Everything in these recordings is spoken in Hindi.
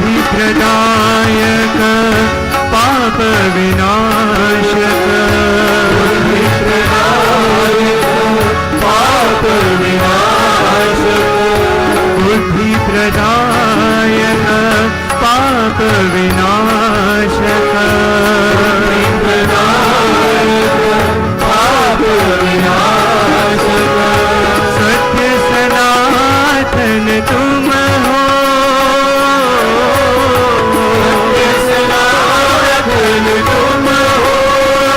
बुद्धि प्रदायक पाप विनाशक बुद्धि प्रदायक पाप विनाशक बुद्धि प्रदायक पाप विनाशक पाप विनाशक सत्य सनातन तुम हो सत्य सनातन तुम हो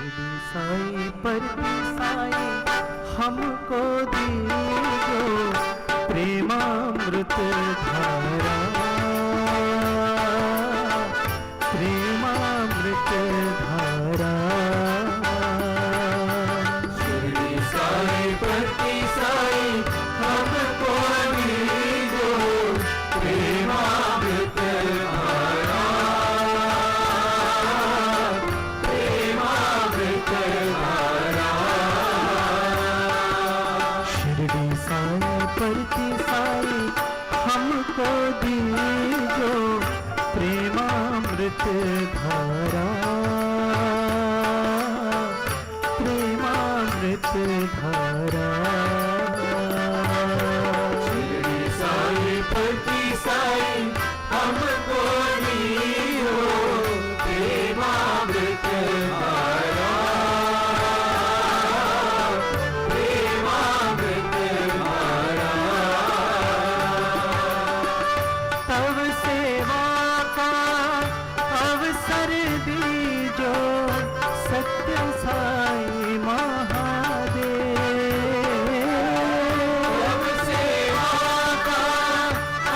शिरडी साई परती साई हमको दीजो प्रेमामृत धारा, प्रेमामृत धारा। शिरडी साई परती साई हमको दीजो प्रेमामृत धारा, प्रेमामृत धारा। शिरडी साई परती साई हमको दीजो प्रेमामृत धारा, प्रेमामृत धारा। शिरडी साई परती साई हमको दीजो प्रेमामृत धारा, प्रेमामृत धारा। तव सेवा का अवसर दीजो सत्य साई महादेव, तव सेवा का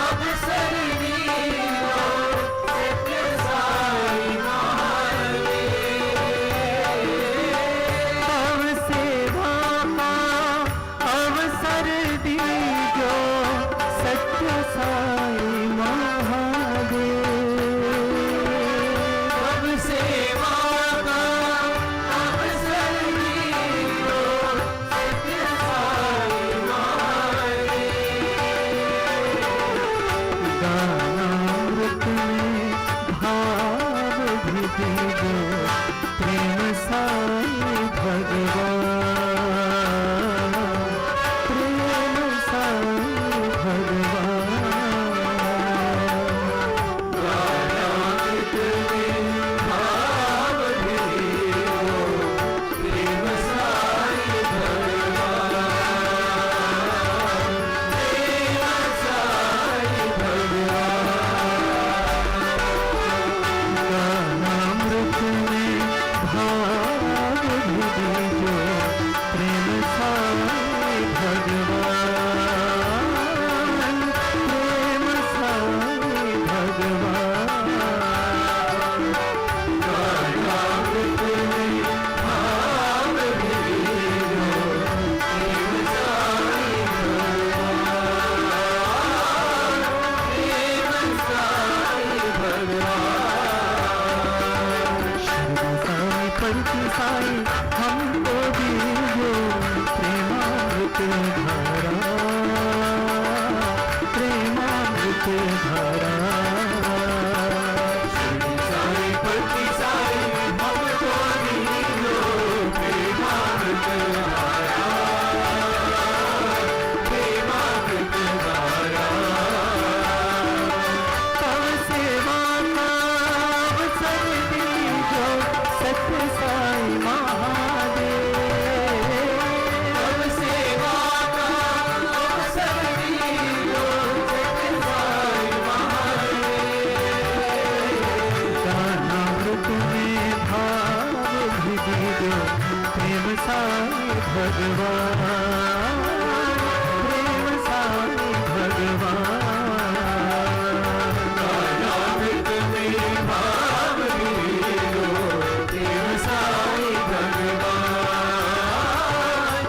अवसर दीजो सत्य साई महादेव, तव सेवा का अवसर दीजो सत्य साई महादेव, तव सेवा का अवसर दीजो सत्य साई महादेव। गानामृत में भाव भी दीजो प्रेम साई भगवान, प्रेम साई भगवान। गानामृत में भाव भी दीजो प्रेम साई भगवान, प्रेम साई भगवान। गानामृत में भाव भी दीजो प्रेम साई भगवान, प्रेम साई भगवान। गानामृत में भाव भी दीजो प्रेम साई भगवान, प्रेम साई भगवान। शिरडी साई परती साई हमको दीजो प्रेमामृत धारा, प्रेमामृत धारा। शिरडी साई परती साई हमको दीजो प्रेमामृत धारा, प्रेमामृत धारा। तव सेवा का अवसर दीजो सत्य साई महादेव, तव सेवा का अवसर दीजो सत्य साई महादेव। गानामृत में भाव भी दीजो प्रेम साई भगवान, प्रेम साई भगवान। गानामृत में भाव भी दीजो प्रेम साई भगवान,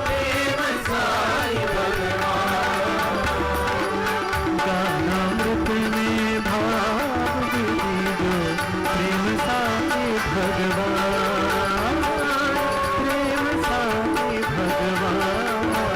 प्रेम साई भगवान। गानामृत में भाव भी दीजो प्रेम साई भगवान, प्रेम साई भगवान।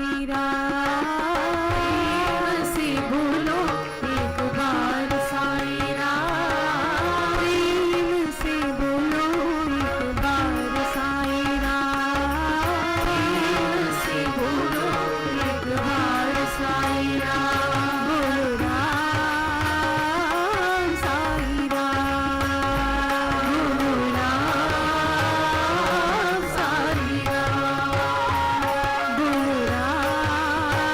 साई राम, बोलो राम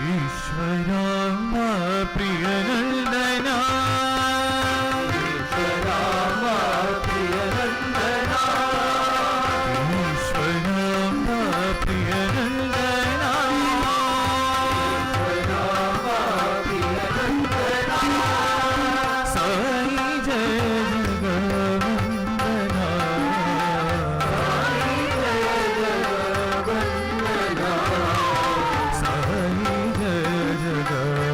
ईश्वराम प्रिय नंदना ईश्वराम प्रिय नंदना ईश्वराम प्रिय नंदना ईश्वराम प्रिय नंदना साई जय जगवंदना साई जय जगवंदना साई जय जगवंदना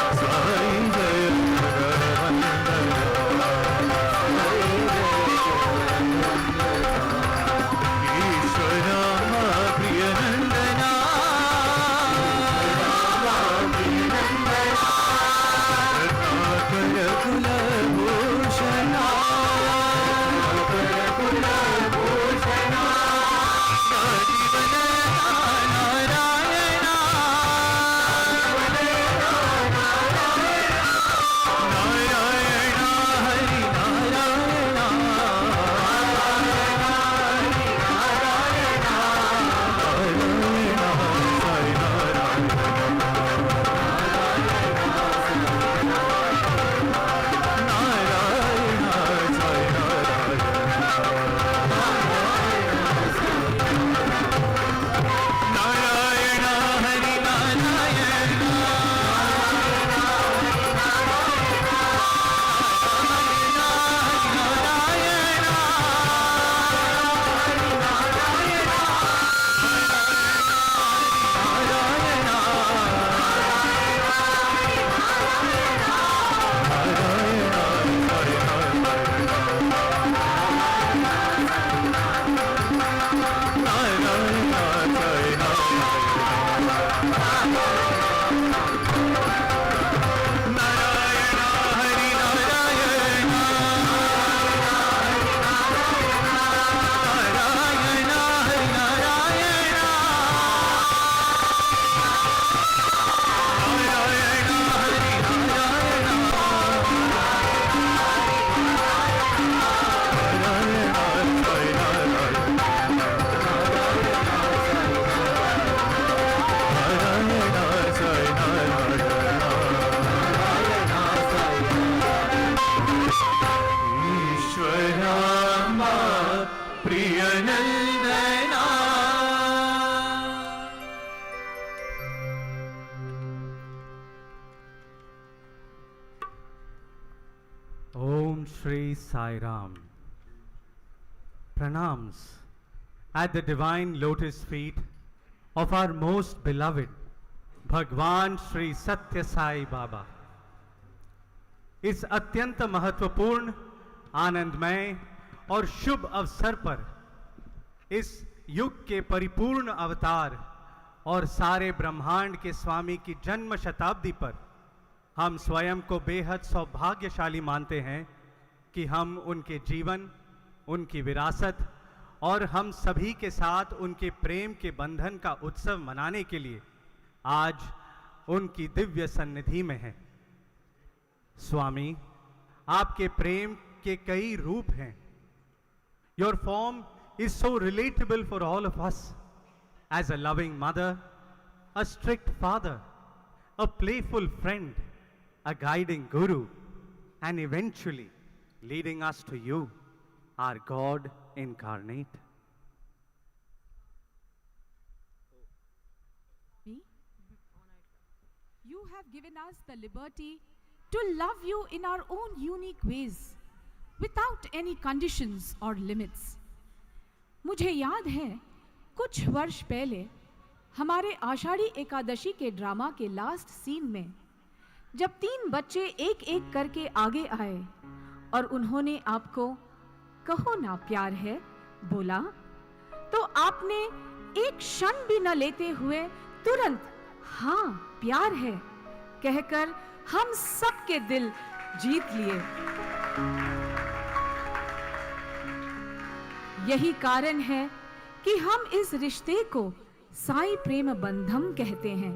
साई जय जगवंदना ईश्वराम प्रिय नंदना Ratnakar Kulbhushan Ratnakar Kulbhushan Om Shri Sai Ram. Pranams at the divine lotus feet of our most beloved Bhagwan Shri Satya Sai Baba. इस अत्यंत महत्वपूर्ण, आनंदमय और शुभ अवसर पर इस युग के परिपूर्ण अवतार और सारे ब्रह्मांड के स्वामी की जन्म शताब्दी पर हम स्वयं को बेहद सौभाग्यशाली मानते हैं कि हम उनके जीवन, उनकी विरासत और हम सभी के साथ उनके प्रेम के बंधन का उत्सव मनाने के लिए आज उनकी दिव्य सन्निधि में हैं। स्वामी, आपके प्रेम के कई रूप हैं। Your form is so relatable for all of us as a loving mother, a strict father, a playful friend, a guiding guru, and eventually leading us to you, our God incarnate. Me? You have given us the liberty to love you in our own unique ways, without any conditions or limits. मुझे याद है कुछ वर्ष पहले हमारे आषाढ़ी एकादशी के ड्रामा के लास्ट सीन में जब 3 बच्चे एक एक करके आगे आए और उन्होंने आपको कहो ना प्यार है बोला, तो आपने एक क्षण भी न लेते हुए तुरंत हाँ प्यार है कहकर हम सबके दिल जीत लिए। यही कारण है कि हम इस रिश्ते को साई प्रेम बंधम कहते हैं।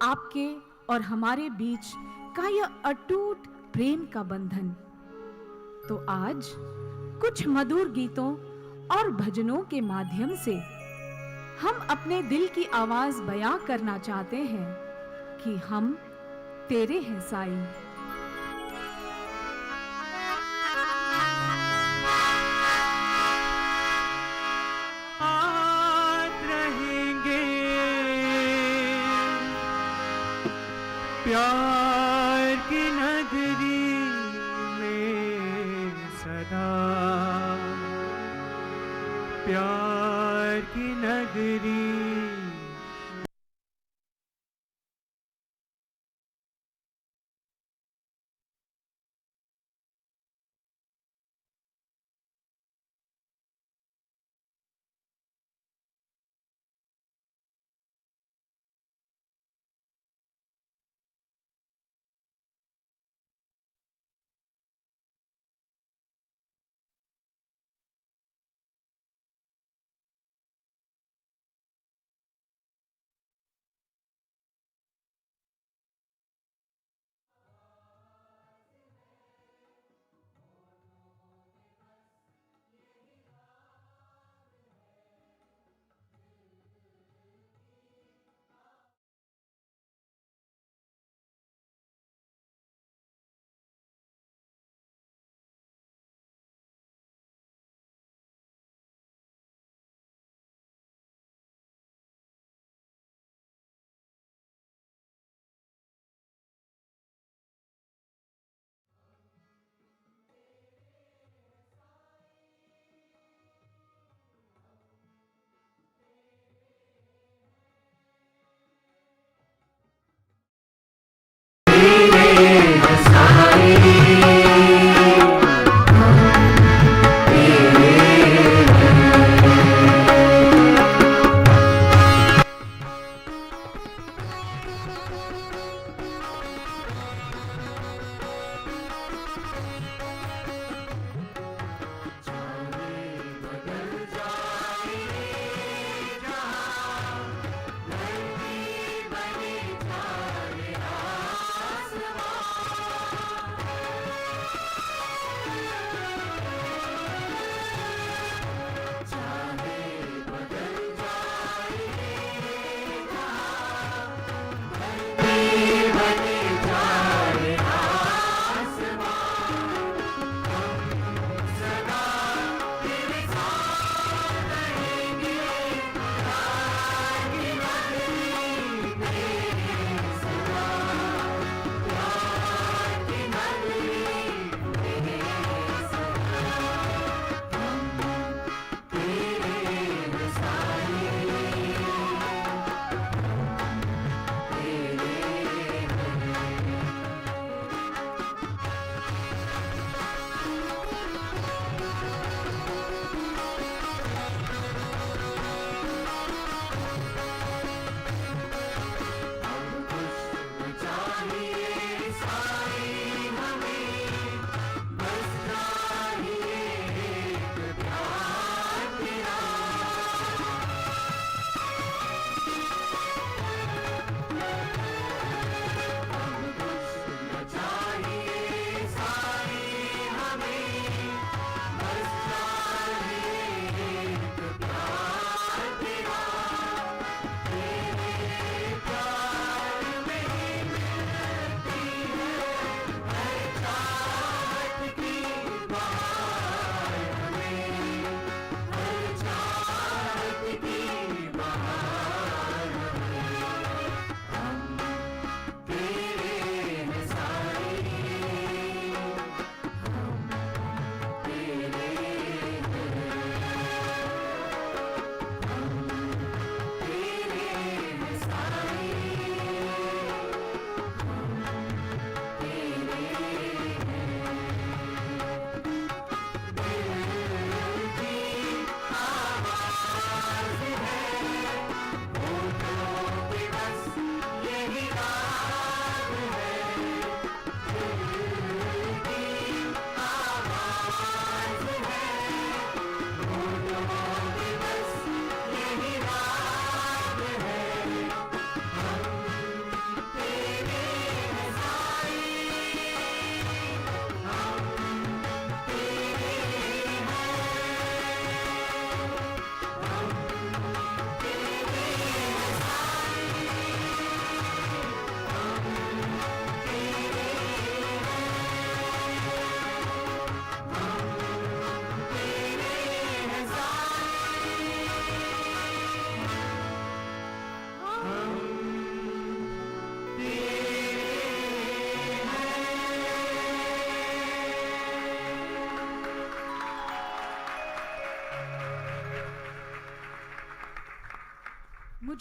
आपके और हमारे बीच का यह अटूट प्रेम का बंधन। तो आज कुछ मधुर गीतों और भजनों के माध्यम से हम अपने दिल की आवाज बयां करना चाहते हैं कि हम तेरे हैं साईं। आज रहेंगे प्यार की नगरी में सदा, प्यार की नगरी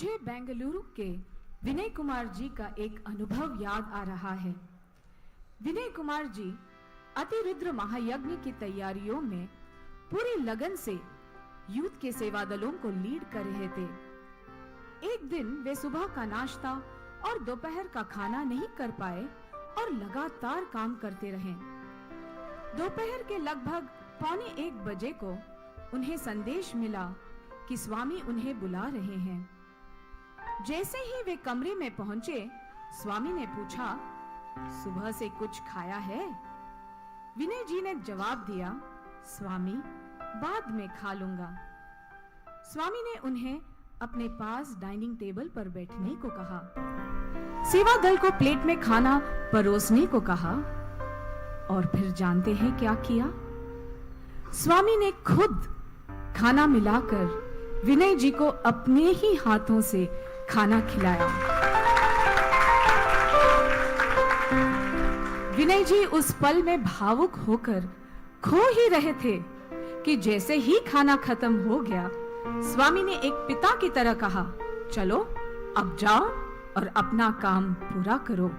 मुझे बेंगलुरु के विनय कुमार जी का एक अनुभव याद आ रहा है। विनय कुमार जी अतिरुद्र महायज्ञ की तैयारियों में पूरी लगन से यूथ के सेवा दलों को लीड कर रहे थे। एक दिन वे सुबह का नाश्ता और दोपहर का खाना नहीं कर पाए और लगातार काम करते रहे। दोपहर के लगभग 12:45 बजे को उन्हें संदेश मिला कि स्वामी उन्हें बुला रहे हैं। जैसे ही वे कमरे में पहुंचे, स्वामी ने पूछा, सुबह से कुछ खाया है? विनय जी ने जवाब दिया, स्वामी, बाद में खा लूंगा। स्वामी ने उन्हें अपने पास डाइनिंग टेबल पर बैठने को कहा। सेवा दल को प्लेट में खाना परोसने को कहा और फिर जानते हैं क्या किया? स्वामी ने खुद खाना मिलाकर विनय जी को अपने ही हाथों से खाना खिलाया। विनय जी उस पल में भावुक होकर खो ही रहे थे कि जैसे ही खाना खत्म हो गया, स्वामी ने एक पिता की तरह कहा, चलो अब जाओ और अपना काम पूरा करो।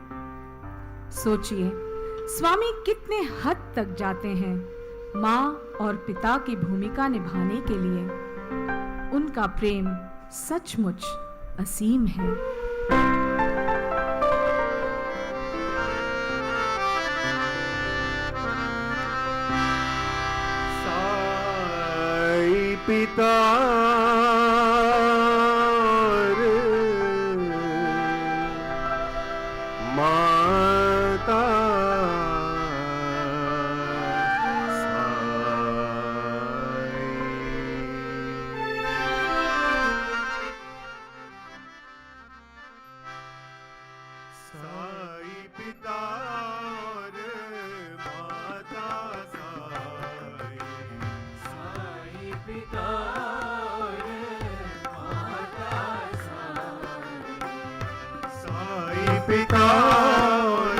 सोचिए, स्वामी कितने हद तक जाते हैं माँ और पिता की भूमिका निभाने के लिए। उनका प्रेम सचमुच असीम है। साई पिता माता साई पिता और माता साई, साई पिता और माता साई, साई पिता और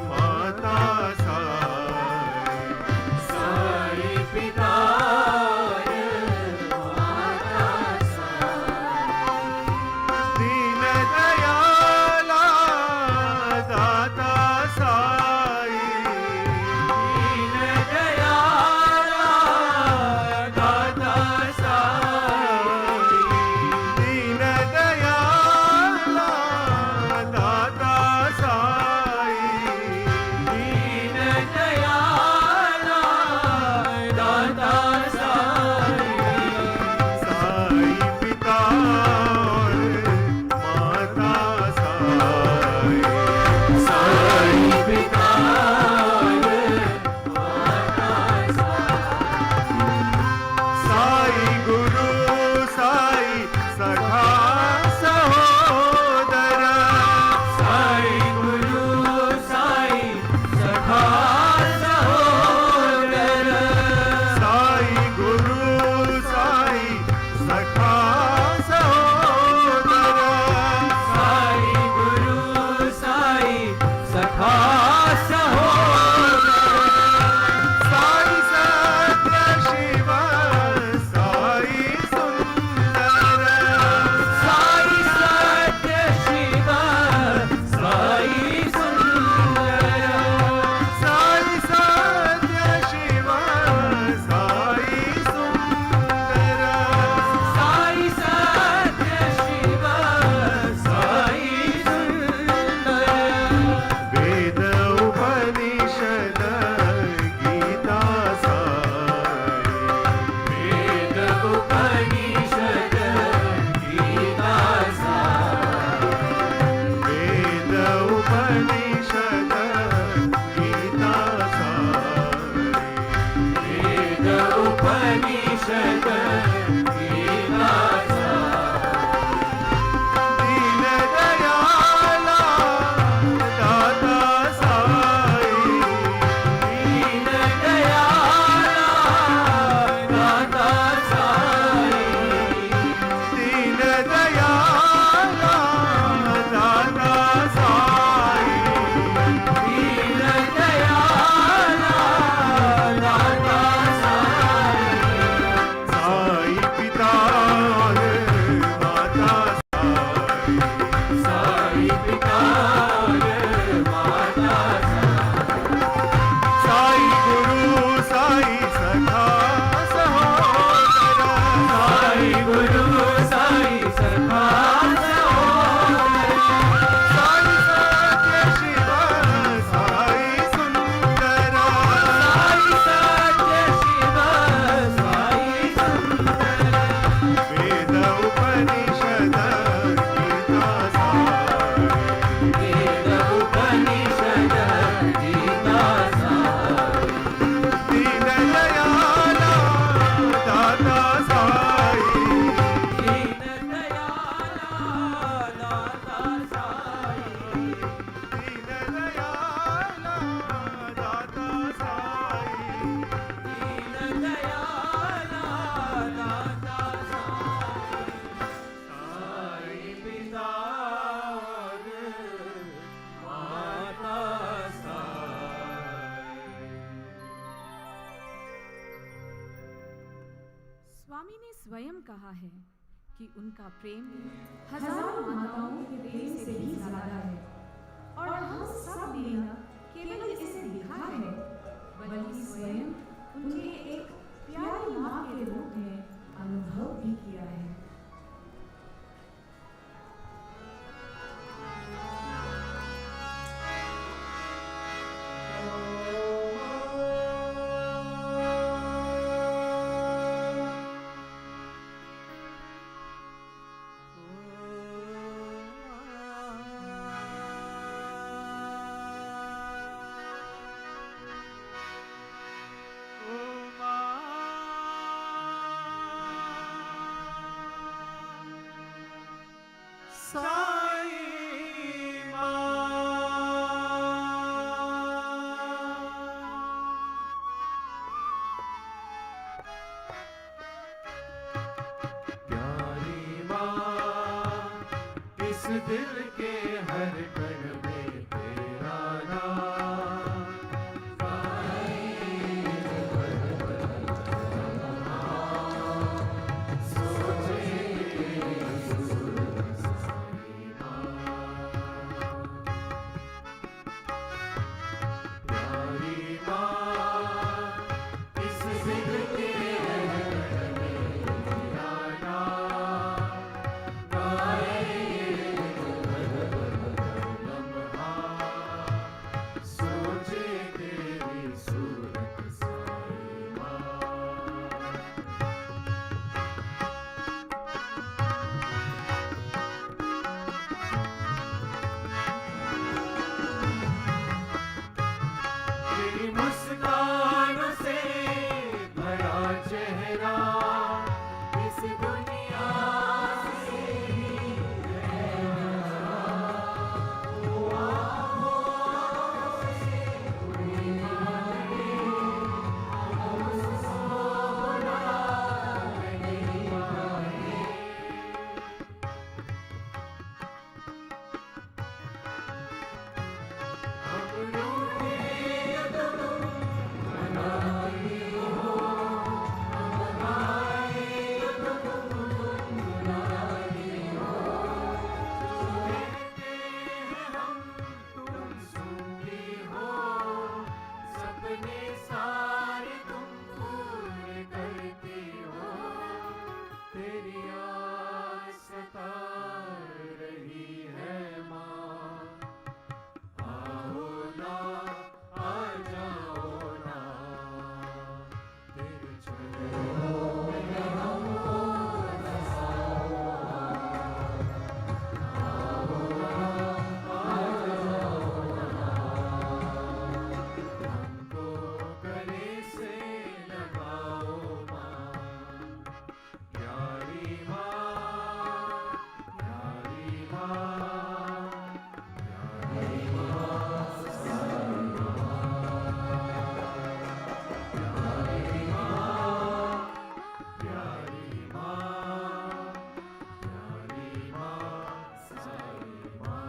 माता साई, साई पिता और माता साई, दीन दयाला दाता साई, दीन दयाला दाता साई, दीन दयाला दाता स्वामी ने स्वयं कहा है कि उनका प्रेम हजारों माताओं के प्रेम से भी ज्यादा है, और हम सब ने न केवल इसे देखा है बल्कि स्वयं उनके एक प्यारी माँ के रूप में अनुभव भी किया है। दिल के हर कण में तेरा नाम सोचे प्यारी माँ इस दिल के हर कण में तेरा नाम सोचे तेरी सूरत साई माँ। तेरी मुस्कानों से भरा चेहरा इस दुनिया से सारे तुम पूरे करते हो, तेरी आस सता रही है माँ। आओ ना, आ जाओ ना, तेरे चरणों में हम बसाओ। आओ ना, आ जाओ ना, हमको गले से लगाओ माँ। प्यारी माँ, प्यारी माँ, प्यारी माँ, साई प्यारी माँ, प्यारी माँ, प्यारी माँ, साई माँ।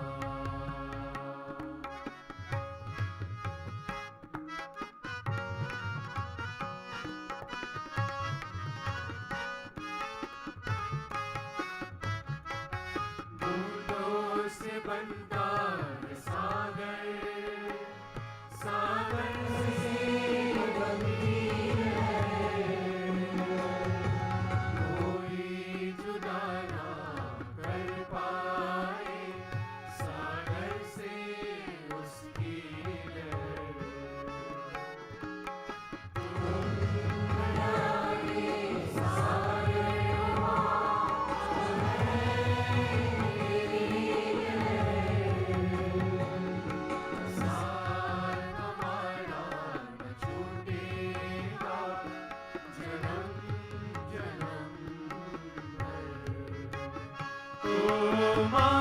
बूंदों से बनता है सागर, सागर से बनी है। कोई जुदा ना कर पाए सागर से उसकी लहर। साथ हमारा न छूटेगा जन्म जन्म भर। ओ माँ,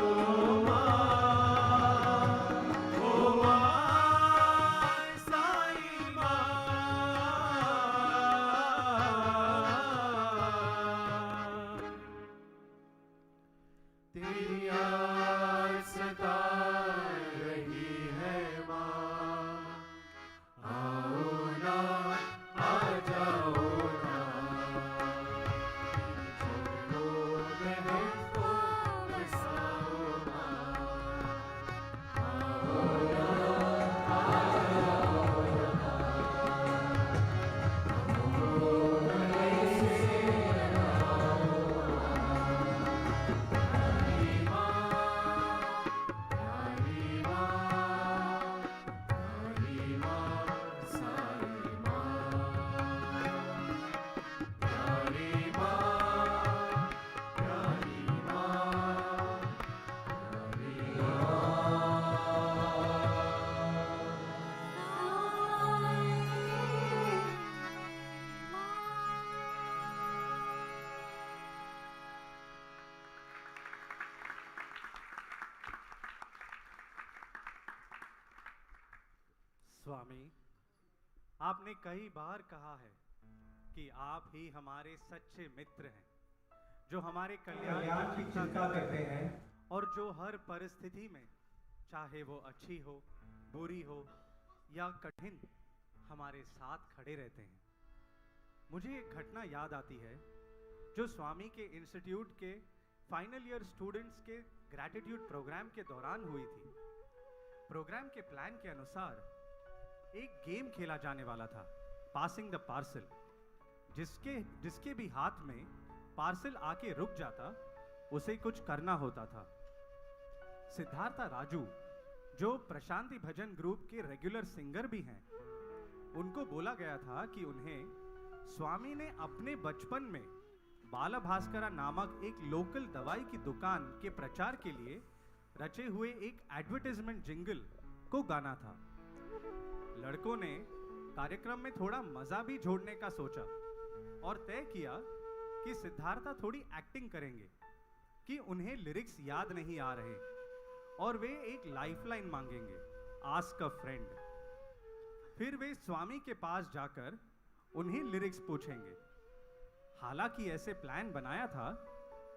ओ माँ, ओ माँ, साई माँ। तेरी याद सता रही है माँ। आओ ना, आ जाओ ना, स्वामी, आपने कई बार कहा है कि आप ही हमारे सच्चे मित्र हैं, जो हमारे कल्याण की चिंता करते हैं और जो हर परिस्थिति में, चाहे वो अच्छी हो, बुरी हो या कठिन, हमारे साथ खड़े रहते हैं। मुझे एक घटना याद आती है जो स्वामी के इंस्टीट्यूट के फाइनल ईयर स्टूडेंट्स के ग्रैटिट्यूड प्रोग्राम के दौरान हुई थी। प्रोग्राम के प्लान के अनुसार एक गेम खेला जाने वाला था, पासिंग द पार्सल, जिसके भी हाथ में पार्सल आके रुक जाता उसे कुछ करना होता था। सिद्धार्था राजू, जो प्रशांति भजन ग्रुप के रेगुलर सिंगर भी हैं, उनको बोला गया था कि उन्हें स्वामी ने अपने बचपन में बाला भास्करा नामक एक लोकल दवाई की दुकान के प्रचार के लिए रचे हुए एक एडवर्टाइजमेंट जिंगल को गाना था। लड़कों ने कार्यक्रम में थोड़ा मजा भी जोड़ने का सोचा और तय किया कि सिद्धार्था थोड़ी एक्टिंग करेंगे कि उन्हें लिरिक्स याद नहीं आ रहे और वे एक लाइफलाइन मांगेंगे, आस्क अ फ्रेंड। फिर वे स्वामी के पास जाकर उन्हें लिरिक्स पूछेंगे। हालांकि ऐसे प्लान बनाया था,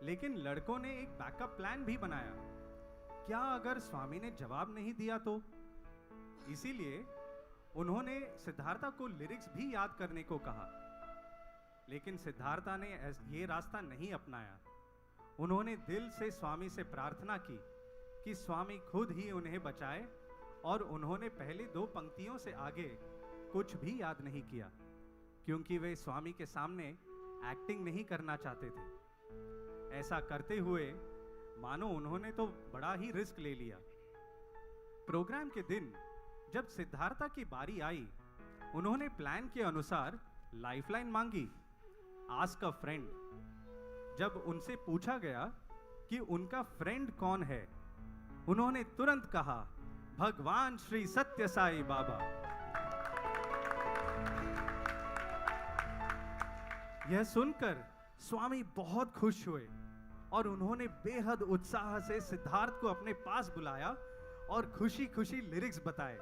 लेकिन लड़कों ने एक बैकअप प्लान भी बनाया। क्या अगर स्वामी ने जवाब नहीं दिया तो? इसीलिए उन्होंने सिद्धार्था को लिरिक्स भी याद करने को कहा, लेकिन सिद्धार्था ने ये रास्ता नहीं अपनाया। उन्होंने दिल से स्वामी से प्रार्थना की कि स्वामी खुद ही उन्हें बचाए, और उन्होंने पहले 2 पंक्तियों से आगे कुछ भी याद नहीं किया, क्योंकि वे स्वामी के सामने एक्टिंग नहीं करना चाहते थे। ऐसा करते हुए मानो उन्होंने तो बड़ा ही रिस्क ले लिया। प्रोग्राम के दिन जब सिद्धार्था की बारी आई, उन्होंने प्लान के अनुसार लाइफलाइन मांगी, आस्क अ फ्रेंड। जब उनसे पूछा गया कि उनका फ्रेंड कौन है, उन्होंने तुरंत कहा, भगवान श्री सत्य साई बाबा। यह सुनकर स्वामी बहुत खुश हुए और उन्होंने बेहद उत्साह से सिद्धार्थ को अपने पास बुलाया और खुशी खुशी लिरिक्स बताए,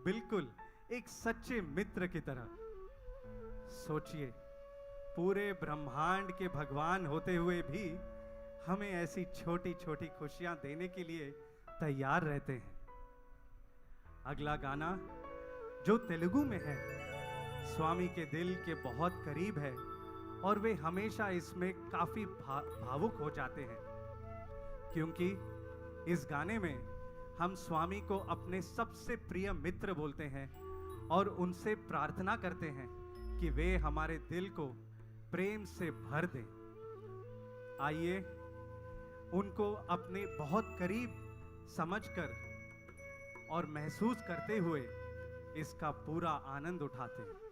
बिल्कुल एक सच्चे मित्र की तरह। सोचिए, पूरे ब्रह्मांड के भगवान होते हुए भी हमें ऐसी छोटी छोटी खुशियां देने के लिए तैयार रहते हैं। अगला गाना जो तेलुगु में है, स्वामी के दिल के बहुत करीब है और वे हमेशा इसमें काफी भावुक हो जाते हैं, क्योंकि इस गाने में हम स्वामी को अपने सबसे प्रिय मित्र बोलते हैं और उनसे प्रार्थना करते हैं कि वे हमारे दिल को प्रेम से भर दें। आइए उनको अपने बहुत करीब समझकर और महसूस करते हुए इसका पूरा आनंद उठाते हैं।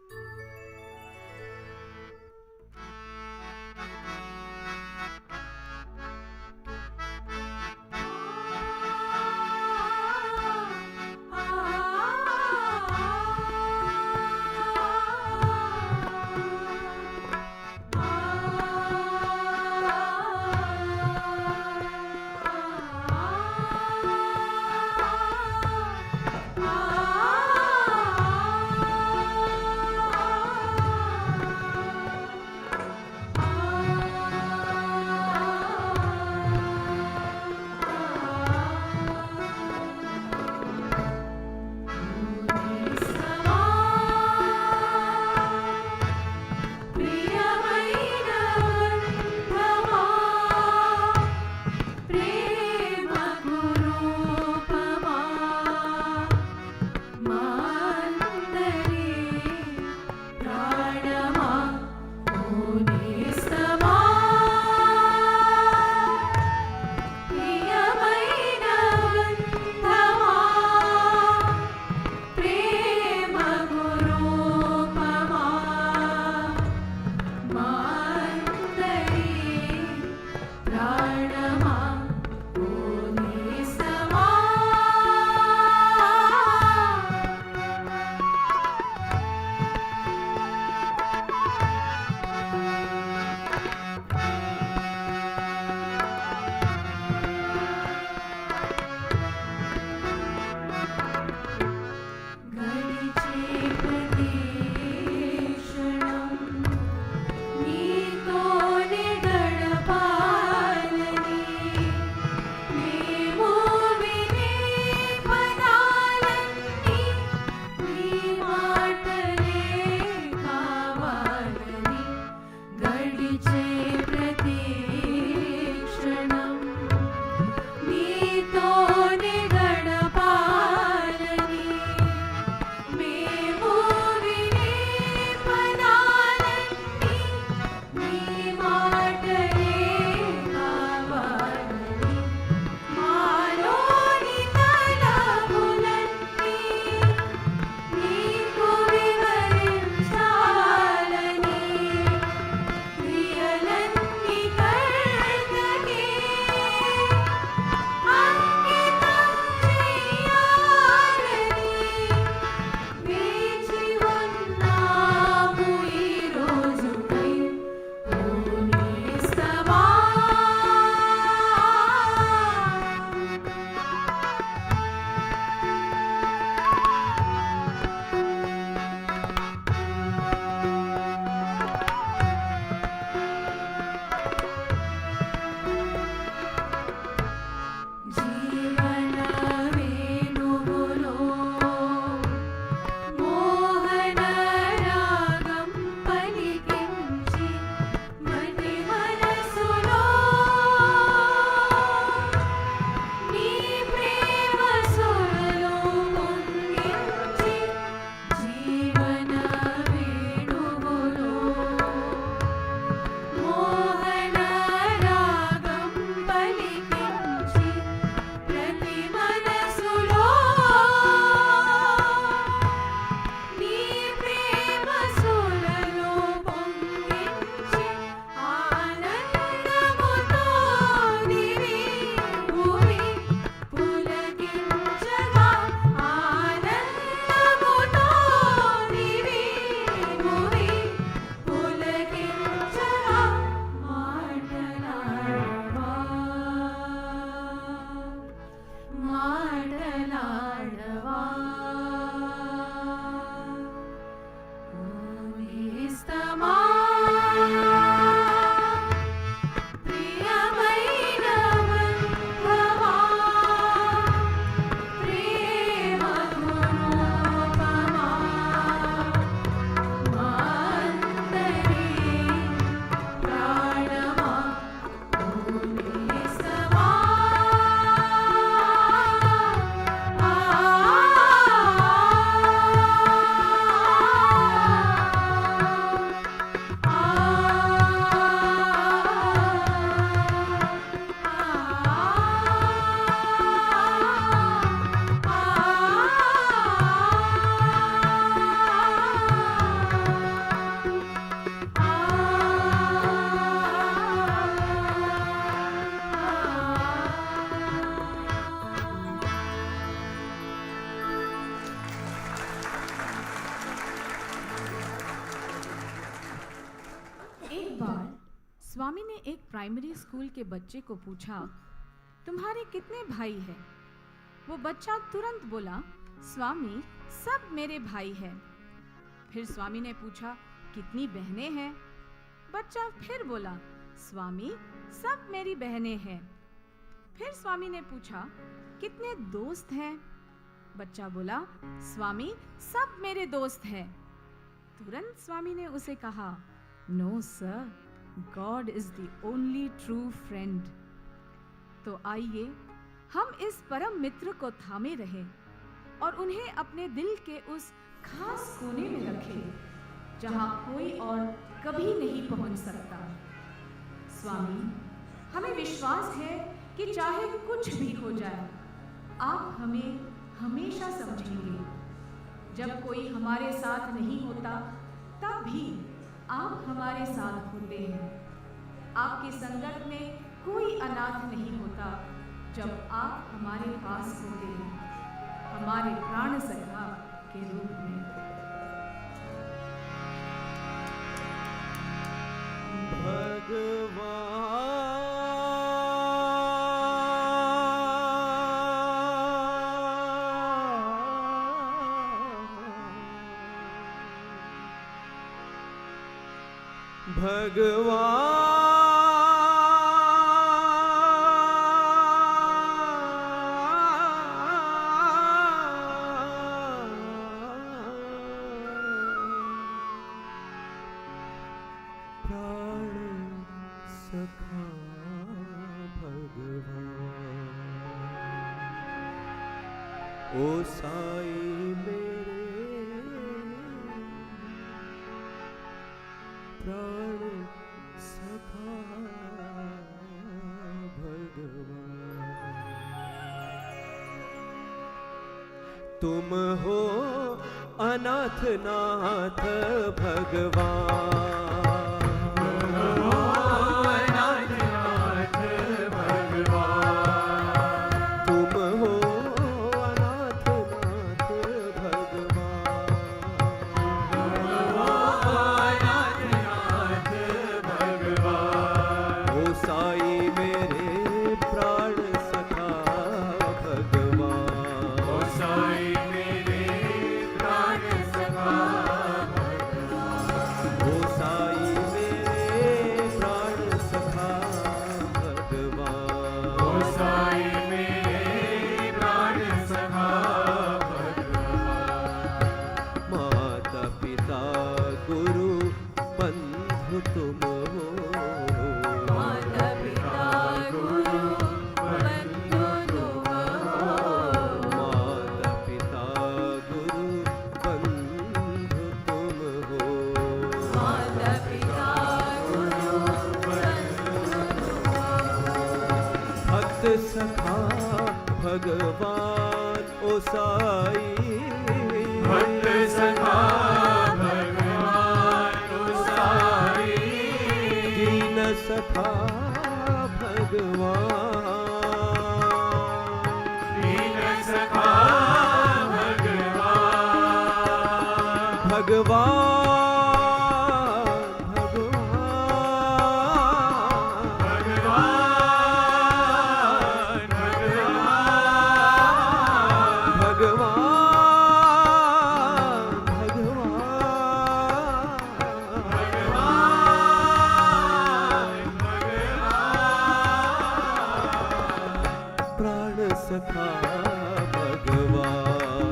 घड़ी प्राइमरी स्कूल के बच्चे को पूछा, तुम्हारे कितने भाई हैं? वो बच्चा तुरंत बोला, स्वामी सब मेरे भाई हैं। फिर स्वामी ने पूछा, कितनी बहनें हैं? बच्चा फिर बोला, स्वामी सब मेरी बहनें हैं। फिर स्वामी ने पूछा, कितने दोस्त हैं? बच्चा बोला, स्वामी सब मेरे दोस्त हैं। तुरंत स्वामी ने उसे कहा, no sir, God is the only true friend. तो आइए हम इस परम मित्र को थामे रहें और उन्हें अपने दिल के उस खास कोने में रखें जहां कोई और कभी नहीं पहुंच सकता। स्वामी, हमें विश्वास है कि चाहे कुछ भी हो जाए, आप हमें हमेशा समझेंगे। जब कोई हमारे साथ नहीं होता, तब भी आप हमारे साथ होते हैं। आपकी संगत में कोई अनाथ नहीं होता जब आप हमारे पास होते हैं, हमारे प्राण सखा के रूप में। ओ साई मेरे प्राण सखा भगवान, तुम हो अनाथ नाथ भगवान, सखा भगवान ओ साई, भक्त सखा भगवान ओ साई, दीन सखा भगवान, दीन सखा भगवान, भगवान सखा भगवान,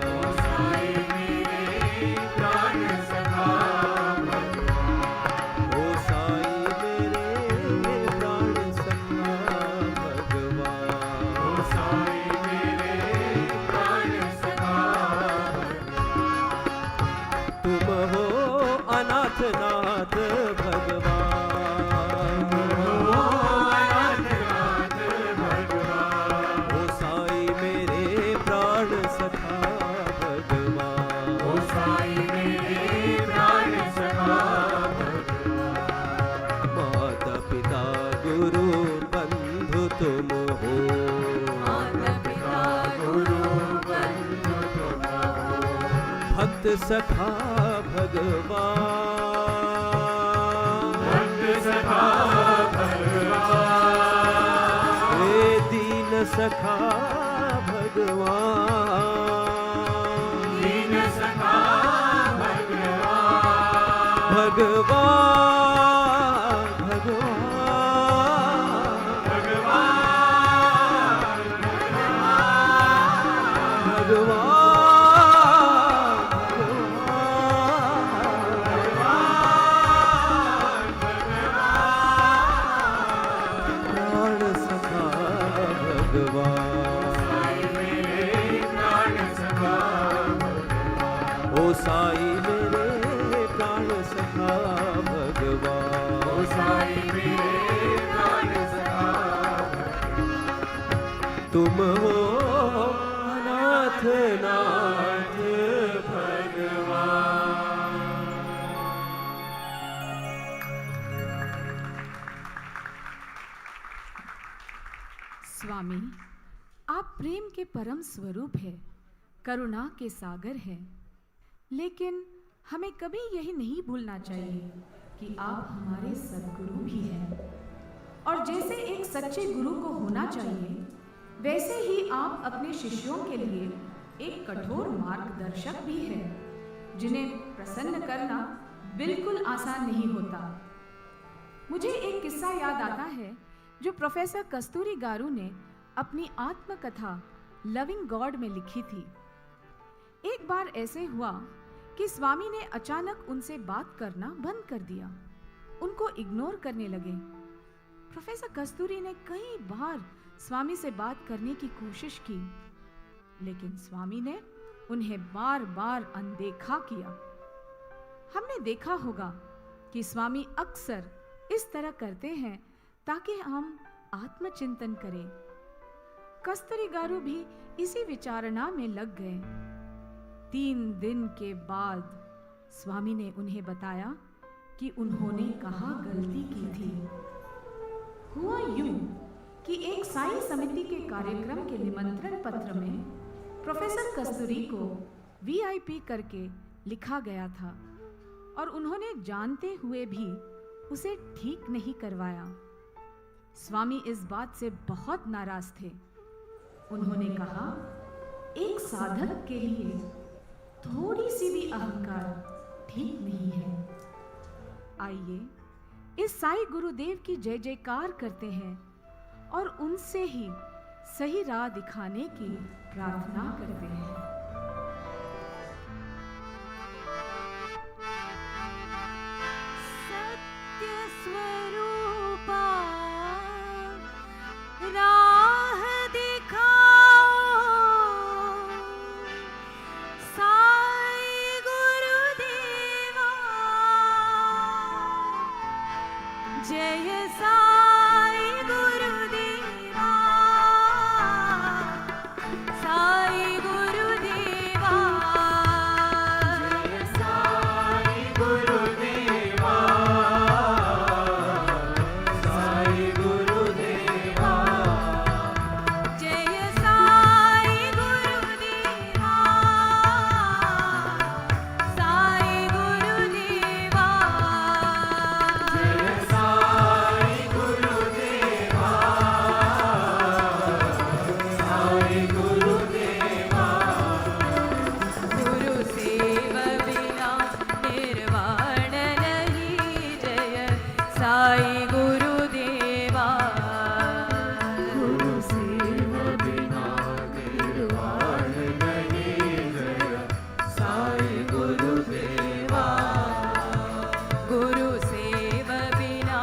ओ साई मेरे प्राण सखा भगवान, ओ साई मेरे प्राण सखा भगवान, ओ साई मेरे प्राण सखा भगवान, तुम हो अनाथ नाथ भगवान, तुम हो माता पिता गुरु बंधु तुम हो, भक्त सखा भगवान, भक्त सखा भगवान, सखा भगवान, दीन सखा भगवान, भगवान भगवान भगवान भगवान प्राण सखा भगवान, साई मेरे प्राण सखा ओ साई मेरे प्राण सखा भगवान, ओ साई मेरे प्राण सखा तुम हो अनाथ नाथ भगवान। स्वामी, आप प्रेम के परम स्वरूप है, करुणा के सागर है, लेकिन हमें कभी यही नहीं भूलना चाहिए कि आप हमारे सद्गुरु भी हैं। और जैसे एक सच्चे गुरु को होना चाहिए, वैसे ही आप अपने शिष्यों के लिए एक कठोर मार्गदर्शक भी हैं, जिन्हें प्रसन्न करना बिल्कुल आसान नहीं होता। मुझे एक किस्सा याद आता है जो प्रोफेसर कस्तूरी गारू ने अपनी आत्मकथा लविंग गॉड में लिखी थी। एक बार ऐसे हुआ कि स्वामी ने अचानक उनसे बात करना बंद कर दिया, उनको इग्नोर करने लगे। प्रोफेसर कस्तूरी ने कई बार स्वामी से बात करने की कोशिश की, लेकिन स्वामी ने उन्हें बार बार अनदेखा किया। हमने देखा होगा कि स्वामी अक्सर इस तरह करते हैं ताकि हम आत्मचिंतन करें। कस्तूरी गारू भी इसी विचारणा में लग गए। 3 दिन के बाद स्वामी ने उन्हें बताया कि उन्होंने कहाँ गलती की थी। हुआ यूं कि एक साई समिति के कार्यक्रम के निमंत्रण पत्र में प्रोफेसर कस्तूरी को वीआईपी करके लिखा गया था और उन्होंने जानते हुए भी उसे ठीक नहीं करवाया। स्वामी इस बात से बहुत नाराज थे। उन्होंने कहा, एक साधक के लिए थोड़ी सी भी अहंकार ठीक नहीं है। आइए इस साई गुरुदेव की जय जयकार करते हैं और उनसे ही सही राह दिखाने की प्रार्थना करते हैं। सत्य स्वरूपा राह दिखाओ, साई गुरुदेवा जय साई गुरुदेवा, साई गुरुदेवा जय साई गुरुदेवा, साई गुरुदेवा जय साई गुरुदेवा, साई गुरुदेवा जय साई गुरुदेवा, साई गुरुदेवा गुरु सेव बिना निर्वाण नहीं, जय साई गुरुदेवा गुरु सेव बिना निर्वाण नहीं, जय साई गुरुदेवा गुरु सेव बिना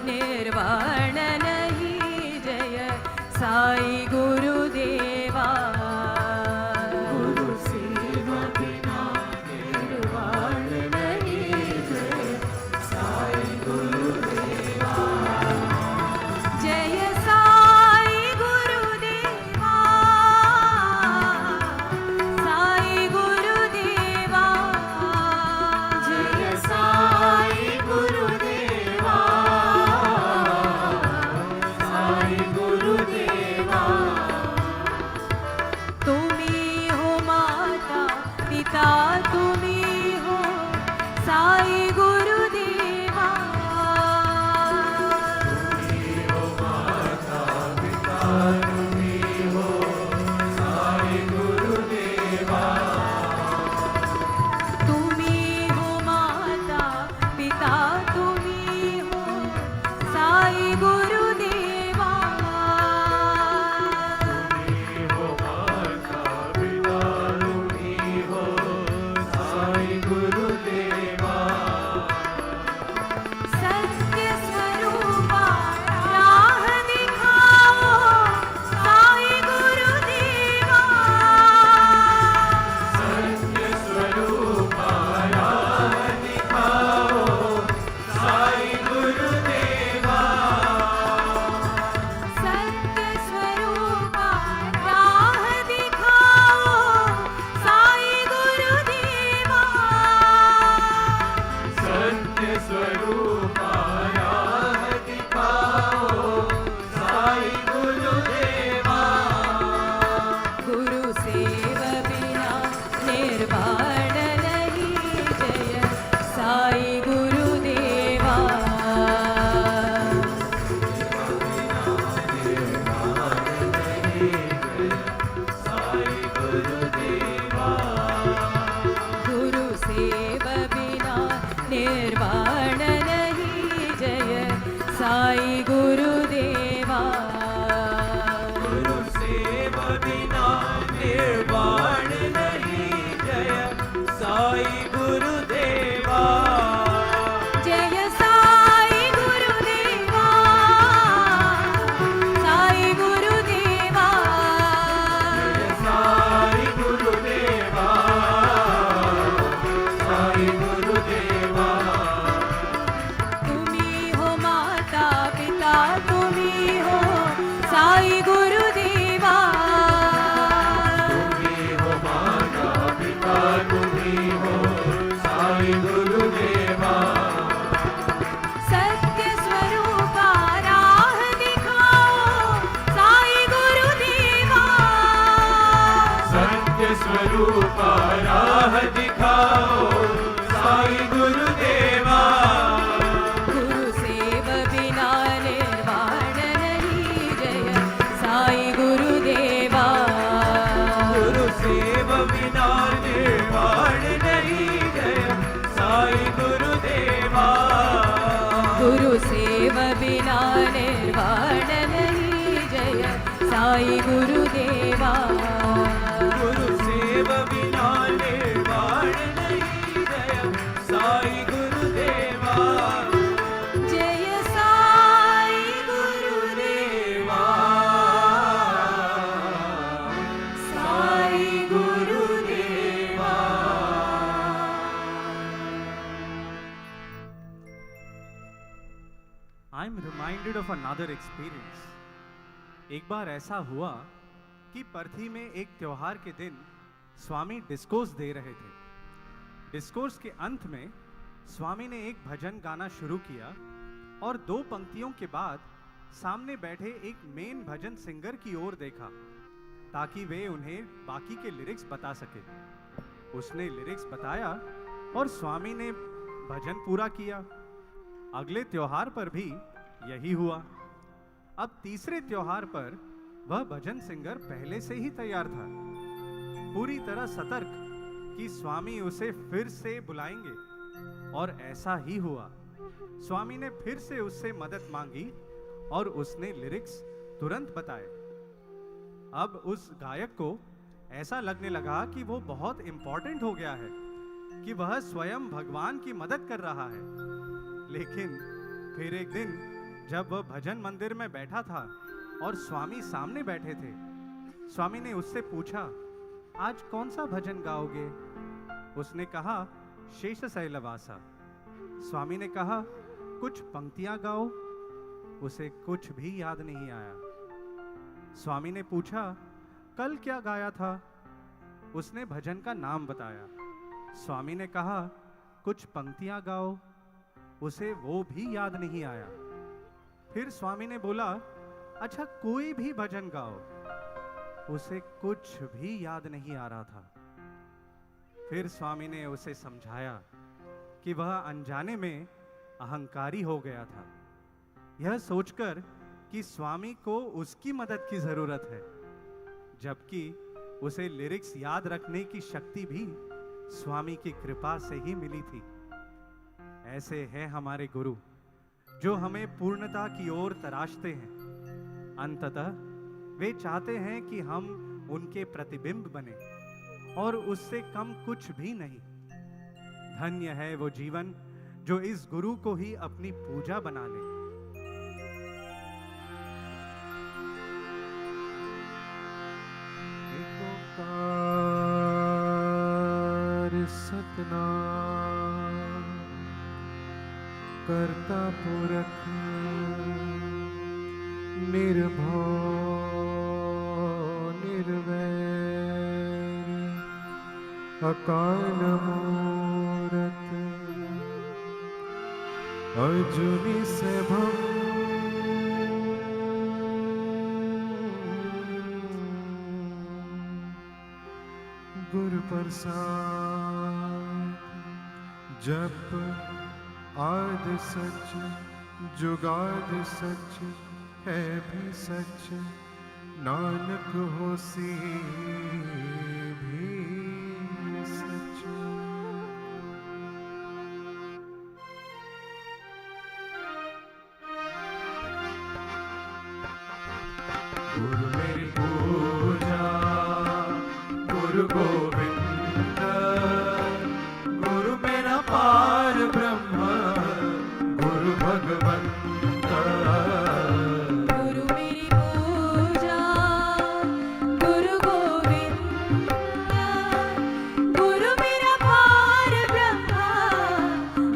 निर्वाण नहीं, जय साई गुरुदेवा गुरु सेव बिना निर्वाण नहीं, जय साई गुरुदेवा जय साई गुरुदेवा, साई गुरुदेवा जय साई गुरुदेवा, साई गुरुदेवा साई गुरुदेवा तुम्ही हो माता पिता तुम्ही हो साई गुरुदेवा सत्य स्वरूपा राह दिखाओ साई गुरुदेवा सत्य स्वरूपा राह दिखाओ साई गुरुदेवा गुरु सेव बिना निर्वाण नहीं जय साई गुरुदेवा गुरु सेव बिना निर्वाण नहीं जय साई गुरुदेवा गुरु सेव बिना निर्वाण नहीं जय साई गुरुदेवा गुरु सेव बिना निर्वाण नहीं जय साई गुरुदेवा जय Sai Gurudeva Sai Gurudeva I am reminded of another experience. एक बार ऐसा हुआ कि परथी में एक त्योहार के दिन स्वामी डिस्कोर्स दे रहे थे। डिस्कोर्स के अंत में स्वामी ने एक भजन गाना शुरू किया और 2 पंक्तियों के बाद सामने बैठे एक मेन भजन सिंगर की ओर देखा ताकि वे उन्हें बाकी के लिरिक्स बता सके। उसने लिरिक्स बताया और स्वामी ने भजन पूरा किया। अगले त्योहार पर भी यही हुआ। अब तीसरे त्योहार पर वह भजन सिंगर पहले से ही तैयार था, पूरी तरह सतर्क कि स्वामी उसे फिर से बुलाएंगे। और ऐसा ही हुआ। स्वामी ने फिर से उससे मदद मांगी और उसने लिरिक्स तुरंत बताए। अब उस गायक को ऐसा लगने लगा कि वो बहुत इंपॉर्टेंट हो गया है, कि वह स्वयं भगवान की मदद कर रहा है। लेकिन फिर एक दिन जब वह भजन मंदिर में बैठा था और स्वामी सामने बैठे थे, स्वामी ने उससे पूछा, आज कौन सा भजन गाओगे? उसने कहा, शेषशैलवासा। स्वामी ने कहा, कुछ पंक्तियां गाओ। उसे कुछ भी याद नहीं आया। स्वामी ने पूछा, कल क्या गाया था? उसने भजन का नाम बताया। स्वामी ने कहा, कुछ पंक्तियां गाओ। उसे वो भी याद नहीं आया। फिर स्वामी ने बोला, अच्छा कोई भी भजन गाओ। उसे कुछ भी याद नहीं आ रहा था। फिर स्वामी ने उसे समझाया कि वह अनजाने में अहंकारी हो गया था, यह सोचकर कि स्वामी को उसकी मदद की जरूरत है, जबकि उसे लिरिक्स याद रखने की शक्ति भी स्वामी की कृपा से ही मिली थी। ऐसे हैं हमारे गुरु, जो हमें पूर्णता की ओर तराशते हैं। अंततः वे चाहते हैं कि हम उनके प्रतिबिंब बने और उससे कम कुछ भी नहीं। धन्य है वो जीवन जो इस गुरु को ही अपनी पूजा बना ले। ओंकार सतनाम करता पुरख निर्भव निर्वैर अकाल मूरत अर्जुनि सभम गुरु प्रसाद जप आद सच जुगाद सच है भी सच नानक होसी भी सच। गुरु मेरी पूजा गुरु गोविंद गुरु मेरा पार ब्रह्म गुरु भगवंत। गुरु मेरी पूजा गुरु गोविंद गुरु मेरा पार ब्रह्म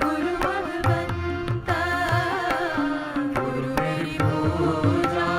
गुरु भगवंत। गुरु मेरी पूजा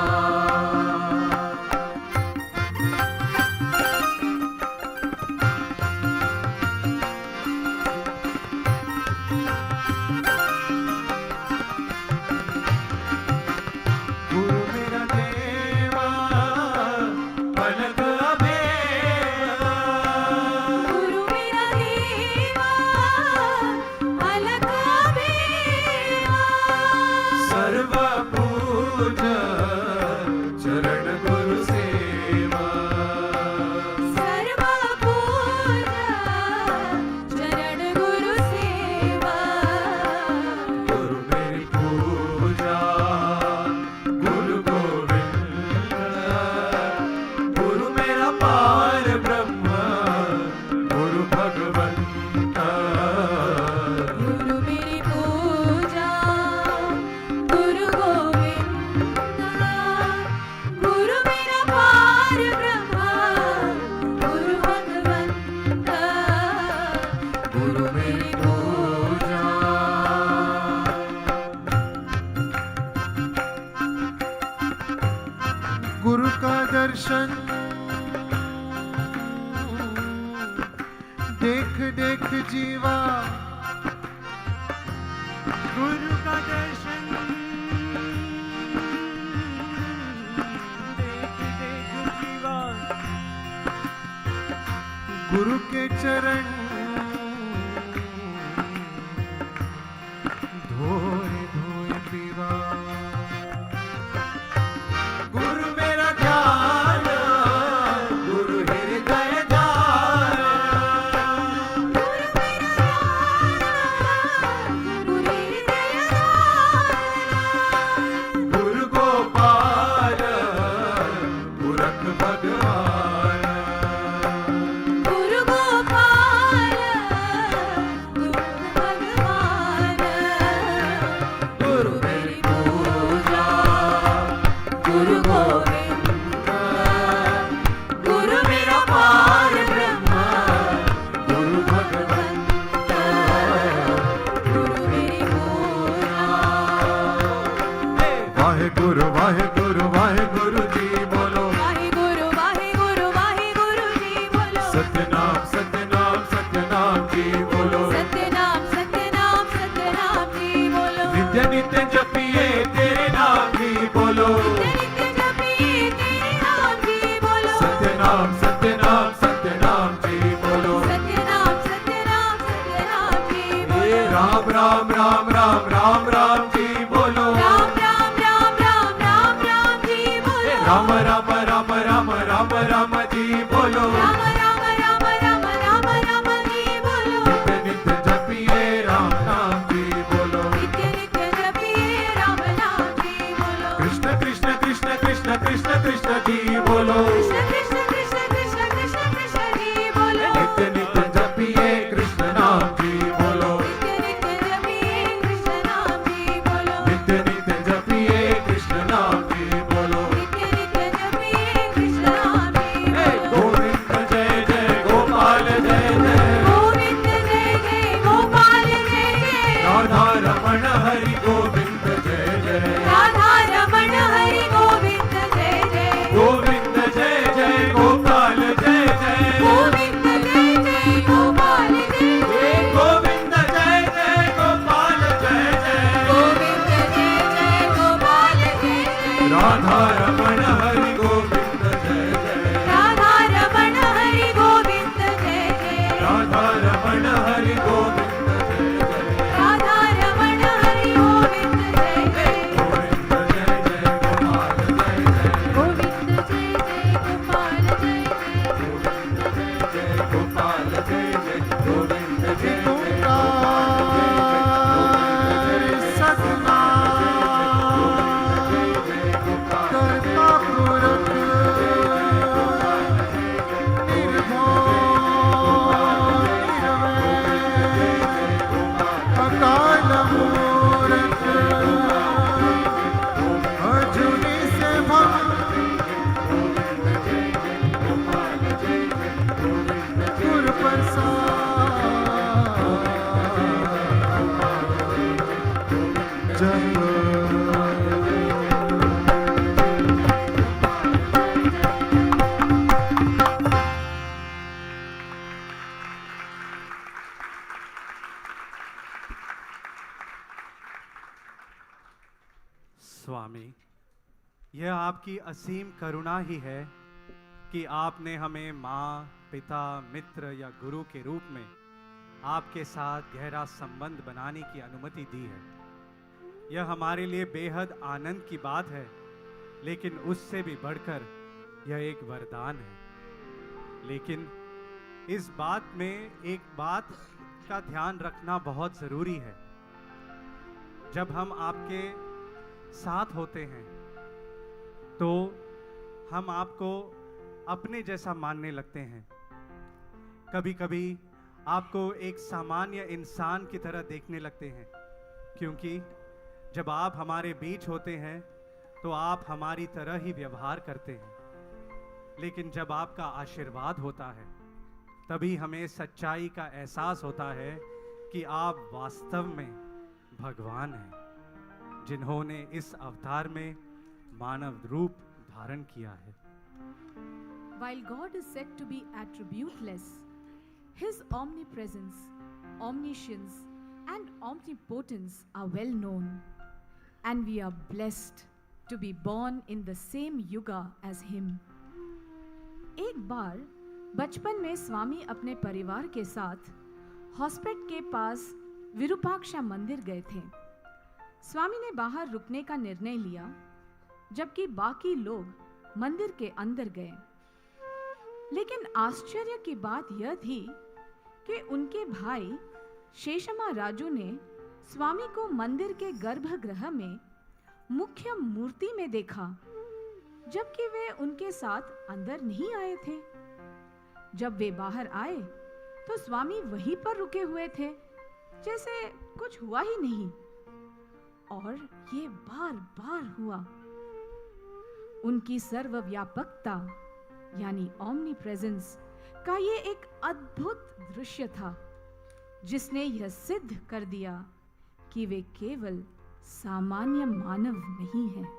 का दर्शन देख देख जीवा, गुरु का दर्शन देख देख जीवा, गुरु के चरण धोए धोए पीवा। गुरु मेरा ध्यान, गुरु हृदय ध्यान, गुरु गोपाल पुरख भगवान। गुरु गोपाल गुरु भगवान, गुरु मेरी पूजा, गुरु गोविंद, गुरु मेरा पार ब्रह्म, गुरु भगवंत, गुरु मेरी पूजा। वाहे गुरु वाहे गुरु जी बोलो। वाहे गुरु जी बोलो। सतनाम सतनाम सतनाम जी बोलो। सत्यनाम सत्यनाम सत्यनाम जी बोलो। नित्य नित्य जपिए तेरे नाम जी बोलो। नित्य जपिए तेरे नाम जी बोलो। सतनाम सतनाम सतनाम जी बोलो। सत्यनाम सत्यनाम सत्यनाम जी हे बोलो। राम राम राम राम राम राम जी बोलो। राम राम राम राम राम राम जी बोलो। राम राम राम राम राम राम जी बोलो। राम राम राम राम राम राम जी बोलो। नित्य नित्य जपिए राम नाम जी बोलो। नित्य नित्य जपिए राम नाम जी बोलो। कृष्ण कृष्ण कृष्ण कृष्ण कृष्ण कृष्ण जी बोलो। कृष्ण कृष्ण कृष्ण कृष्ण कृष्ण कृष्ण जी बोलो। नित्य नित्य जपिए कृष्ण नाम जी बोलो। नित्य नित्य जपिए कृष्ण नाम जी बोलो। नित्य नित्य जपिए कृष्ण नाम जी बोलो। नित्य नित्य जपिए कृष्ण नाम जी बोलो। गोविंद जय जय गोपाल जय जय। गोविंद जय जय गोपाल जय जय। राधा रमण हरि गोविंद जय जय। राधा रमण हरि गोविंद जय जय। गोविंद जय जय गोपाल जय जय। गोविंद जय जय गोपाल जय जय। गोविंद जय जय गोपाल जय जय। गोविंद जय जय गोपाल जय जय। राधा रमण हरि गोविंद जय जय। राधा रमण हरि गोविंद जय जय। राधा रमण हरि गोविंद जय जय। राधा रमण हरि गोविंद जय जय। गोविंद जय जय गोपाल जय जय। गोविंद जय जय गोपाल जय जय। जय जय गोपाल जय जय। गोविंद जय जय स्वामी, यह आपकी असीम करुणा ही है कि आपने हमें माँ, पिता, मित्र या गुरु के रूप में आपके साथ गहरा संबंध बनाने की अनुमति दी है। यह हमारे लिए बेहद आनंद की बात है, लेकिन उससे भी बढ़कर यह एक वरदान है। लेकिन इस बात में एक बात का ध्यान रखना बहुत ज़रूरी है। जब हम आपके साथ होते हैं तो हम आपको अपने जैसा मानने लगते हैं। कभी कभी आपको एक सामान्य इंसान की तरह देखने लगते हैं, क्योंकि जब आप हमारे बीच होते हैं तो आप हमारी तरह ही व्यवहार करते हैं। लेकिन जब आपका आशीर्वाद होता है तभी हमें सच्चाई का एहसास होता है कि आप वास्तव में भगवान हैं, जिन्होंने इस अवतार में मानव रूप धारण किया है। While God is said to be attributeless, His omnipresence, omniscience, and omnipotence are well known, and we are blessed to be born in the same yuga as Him. एक बार बचपन में स्वामी अपने परिवार के साथ हॉस्पिट के पास विरूपाक्षा मंदिर गए थे। स्वामी ने बाहर रुकने का निर्णय लिया, जबकि बाकी लोग मंदिर के अंदर गए। लेकिन आश्चर्य की बात यह थी कि उनके भाई शेषमा राजू ने स्वामी को मंदिर के गर्भगृह में मुख्य मूर्ति में देखा, जबकि वे उनके साथ अंदर नहीं आए थे। जब वे बाहर आए तो स्वामी वहीं पर रुके हुए थे, जैसे कुछ हुआ ही नहीं। और ये बार बार हुआ। उनकी सर्वव्यापकता यानी ओमनी प्रेजेंस का ये एक अद्भुत दृश्य था, जिसने यह सिद्ध कर दिया कि वे केवल सामान्य मानव नहीं हैं।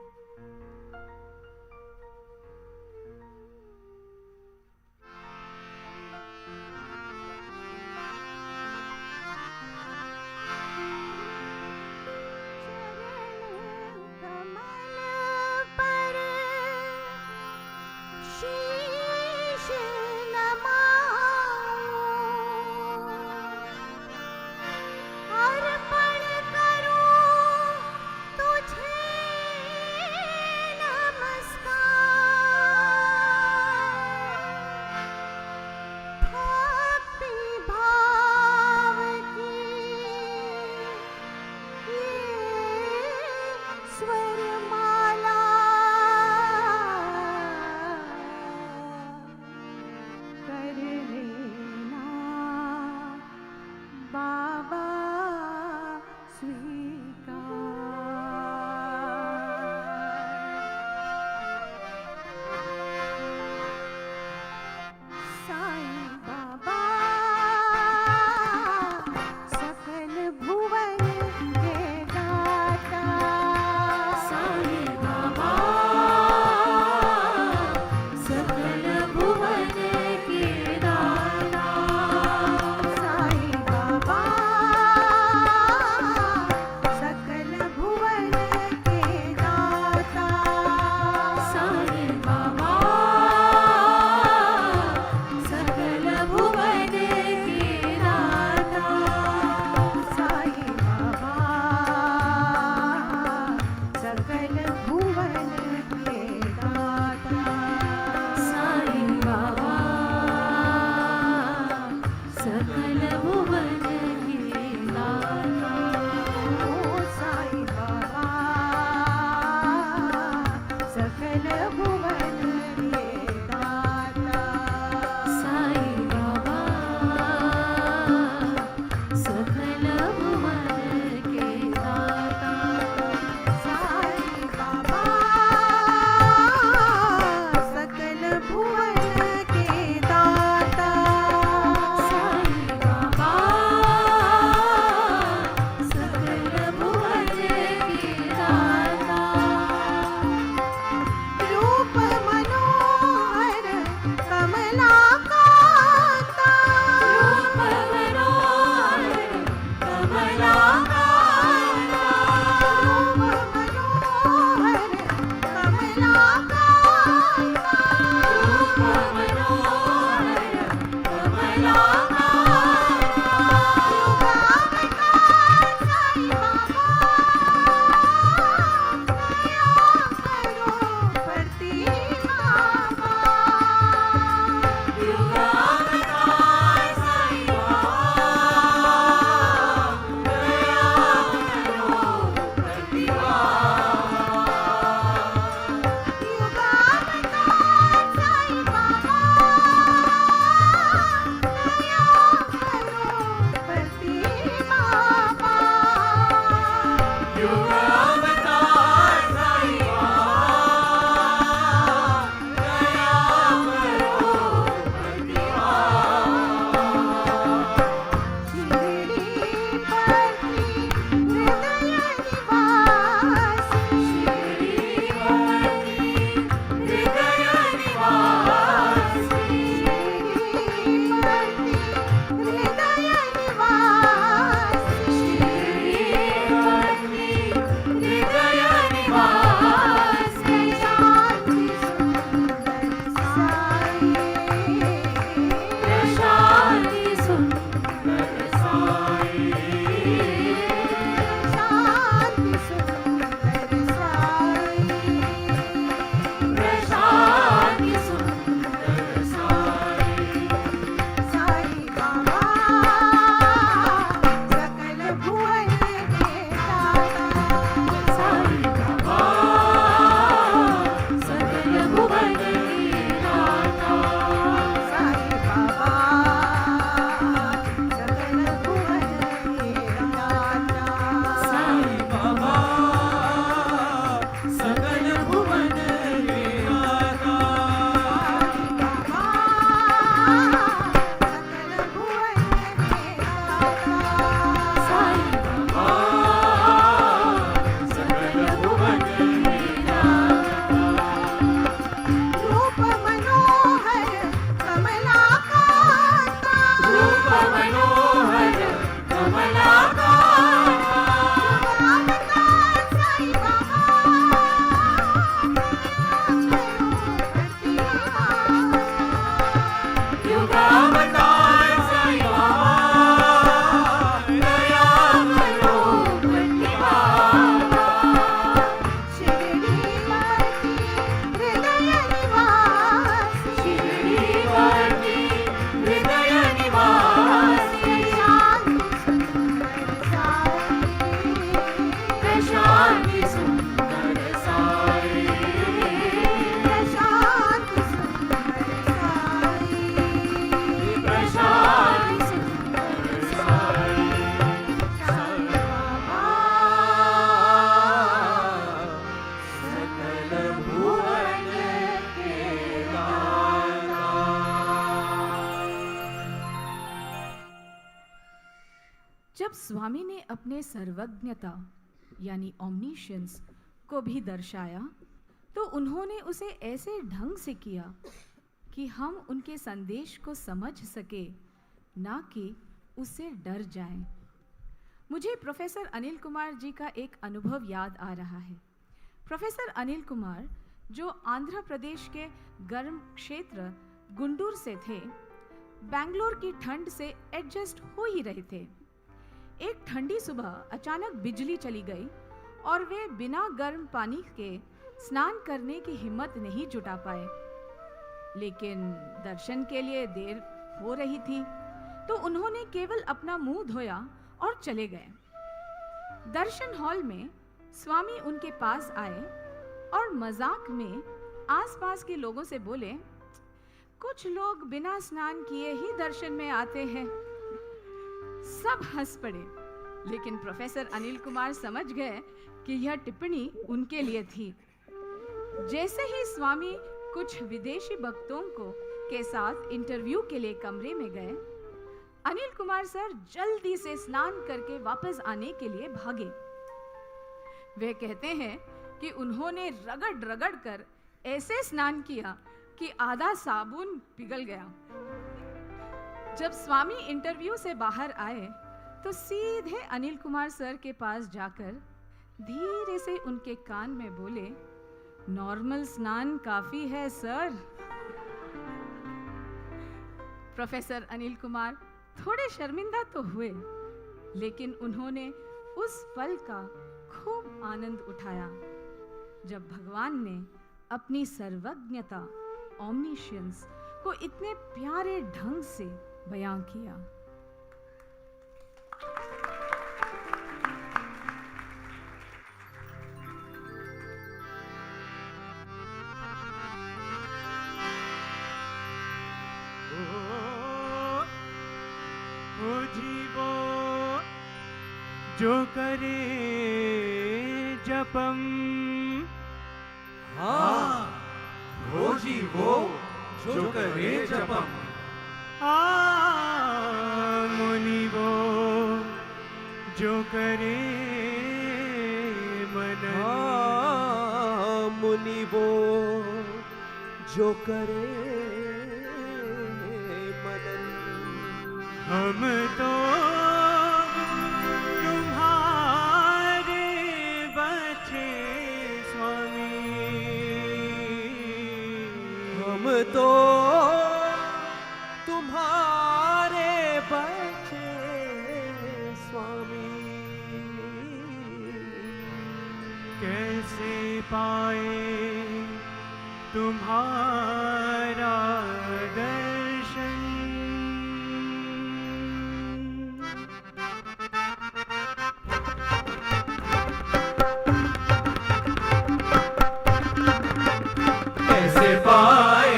जब स्वामी ने अपने सर्वज्ञता यानी ओमनिशियंस को भी दर्शाया तो उन्होंने उसे ऐसे ढंग से किया कि हम उनके संदेश को समझ सके, ना कि उससे डर जाएं। मुझे प्रोफेसर अनिल कुमार जी का एक अनुभव याद आ रहा है। प्रोफेसर अनिल कुमार जो आंध्र प्रदेश के गर्म क्षेत्र गुंटूर से थे, बेंगलोर की ठंड से एडजस्ट हो ही रहे थे। एक ठंडी सुबह अचानक बिजली चली गई और वे बिना गर्म पानी के स्नान करने की हिम्मत नहीं जुटा पाए। लेकिन दर्शन के लिए देर हो रही थी तो उन्होंने केवल अपना मुंह धोया और चले गए। दर्शन हॉल में स्वामी उनके पास आए और मजाक में आसपास के लोगों से बोले, कुछ लोग बिना स्नान किए ही दर्शन में आते हैं। सब हंस पड़े, लेकिन प्रोफेसर अनिल कुमार समझ गए कि यह टिप्पणी उनके लिए थी। जैसे ही स्वामी कुछ विदेशी भक्तों के साथ इंटरव्यू के लिए कमरे में गए, अनिल कुमार सर जल्दी से स्नान करके वापस आने के लिए भागे। वे कहते हैं कि उन्होंने रगड़ रगड़ कर ऐसे स्नान किया कि आधा साबुन पिघल गया। जब स्वामी इंटरव्यू से बाहर आए तो सीधे अनिल कुमार सर के पास जाकर धीरे से उनके कान में बोले, नॉर्मल स्नान काफी है सर। प्रोफेसर अनिल कुमार थोड़े शर्मिंदा तो हुए, लेकिन उन्होंने उस पल का खूब आनंद उठाया जब भगवान ने अपनी सर्वज्ञता ओमनिशियंस को इतने प्यारे ढंग से बयां किया। ओ जीवो जो करे जपम, हाँ वो जी वो जो करे जपम, मुनि वो जो करे मनन, मुनि वो जो करे मनन। हम तो तुम्हारे बच्चे स्वामी, हम तो तुम्हारे बच्चे स्वामी। कैसे पाए तुम्हारा दर्शन, कैसे पाए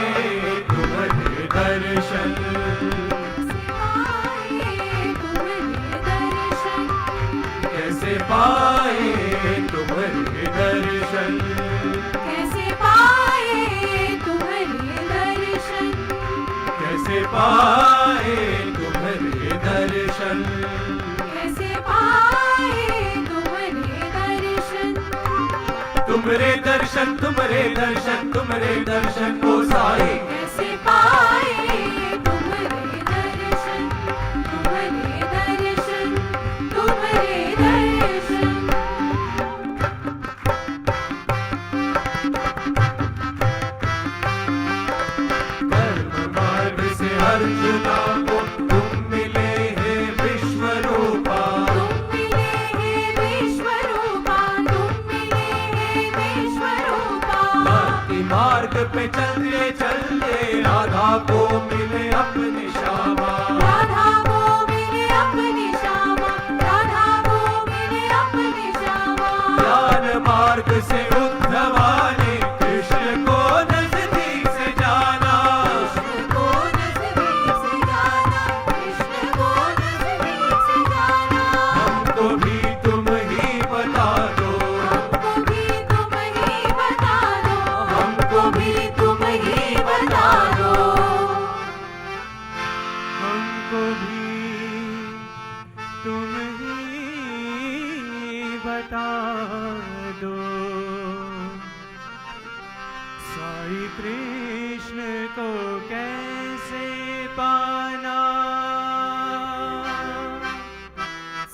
तुम्हारे दर्शन, कैसे पाए तुम्हारे दर्शन, कैसे पाए तुम्हारे दर्शन, कैसे पाए तुम्हारे दर्शन, कैसे पाए तुम्हारे दर्शन, तुम्हारे दर्शन, तुम्हारे दर्शन, तुम्हारे दर्शन ओ साई। कैसे पाए तुम्हारे दर्शन, तुम्हारे दर्शन, तुम्हारे दर्शन। कर्म मार्ग से अर्जुना को तुम मिले हैं विश्व रूपा, तुम मिले हैं विश्व रूपा, तुम मिले हैं विश्व रूपा। भक्ति मार्ग पे चलते चलते राधा को मिले अपनी श्यामा, राधा को मिले अपनी श्यामा, राधा को मिले अपनी श्यामा। ज्ञान मार्ग से उद्धवा ने कृष्ण को नजदीक से जाना, कृष्ण को नजदीक से जाना, कृष्ण को नजदीक से जाना। हमको भी तुम ही बता दो, हमको भी तुम ही बता दो, हमको भी तुम ही बता दो। कैसे पाना।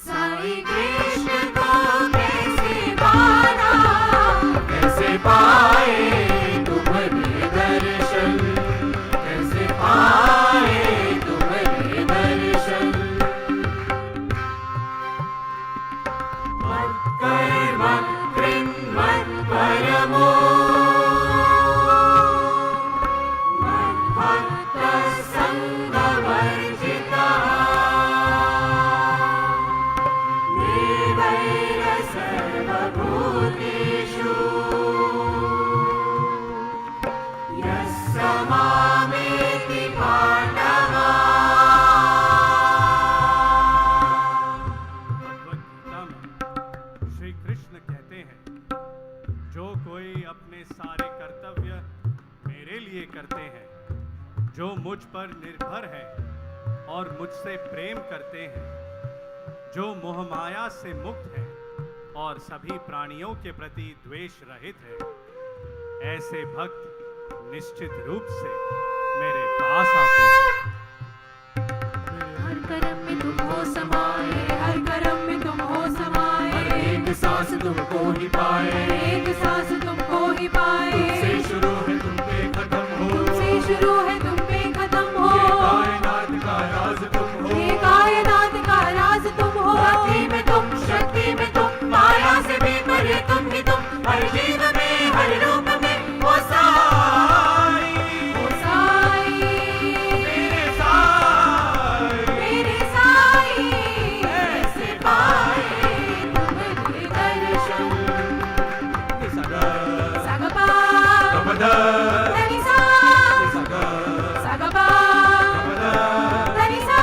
साईं कृष्ण को कैसे पाना, कैसे पाए तुम्हारे दर्शन, कैसे पाए तुम्हारे दर्शन। मत कर मत कृन मत परमो, मत भक्त संग वर्जिता, निर्वैर सर्वभूतेषु यस्य मामेति पाण्डवा। भगवद गीता में श्री कृष्ण कहते हैं, जो कोई अपने सारे कर्तव्य मेरे लिए करते हैं, जो मुझ पर निर्भर है और मुझसे प्रेम करते हैं, जो मोहमाया से मुक्त है और सभी प्राणियों के प्रति द्वेष रहित है, ऐसे भक्त निश्चित रूप से मेरे पास आते हैं। हर कर्म में तुम हो समाये, हर कर्म में तुम हो समाये, एक सांस तुमको ही पाए, एक सांस तुमको ही पाए, तुमसे शुरू है तुम पे खत्म हो, तुमसे शुरू है तुम पे खत्म हो, ये कायनात का राज तुम हो, ये कायनात का राज तुम हो, भक्ति में तुम, शक्ति में तुम, माया से भी परे तुम ही तुम, हर जीव में हर रूप में हो साई, ओ साई, मेरे साई। मेरे साई, कैसे पाए तुम्हारे दर्शन। सगा सगपा, कपदा तनिसा, सगा सगपा, कपदा तनिसा,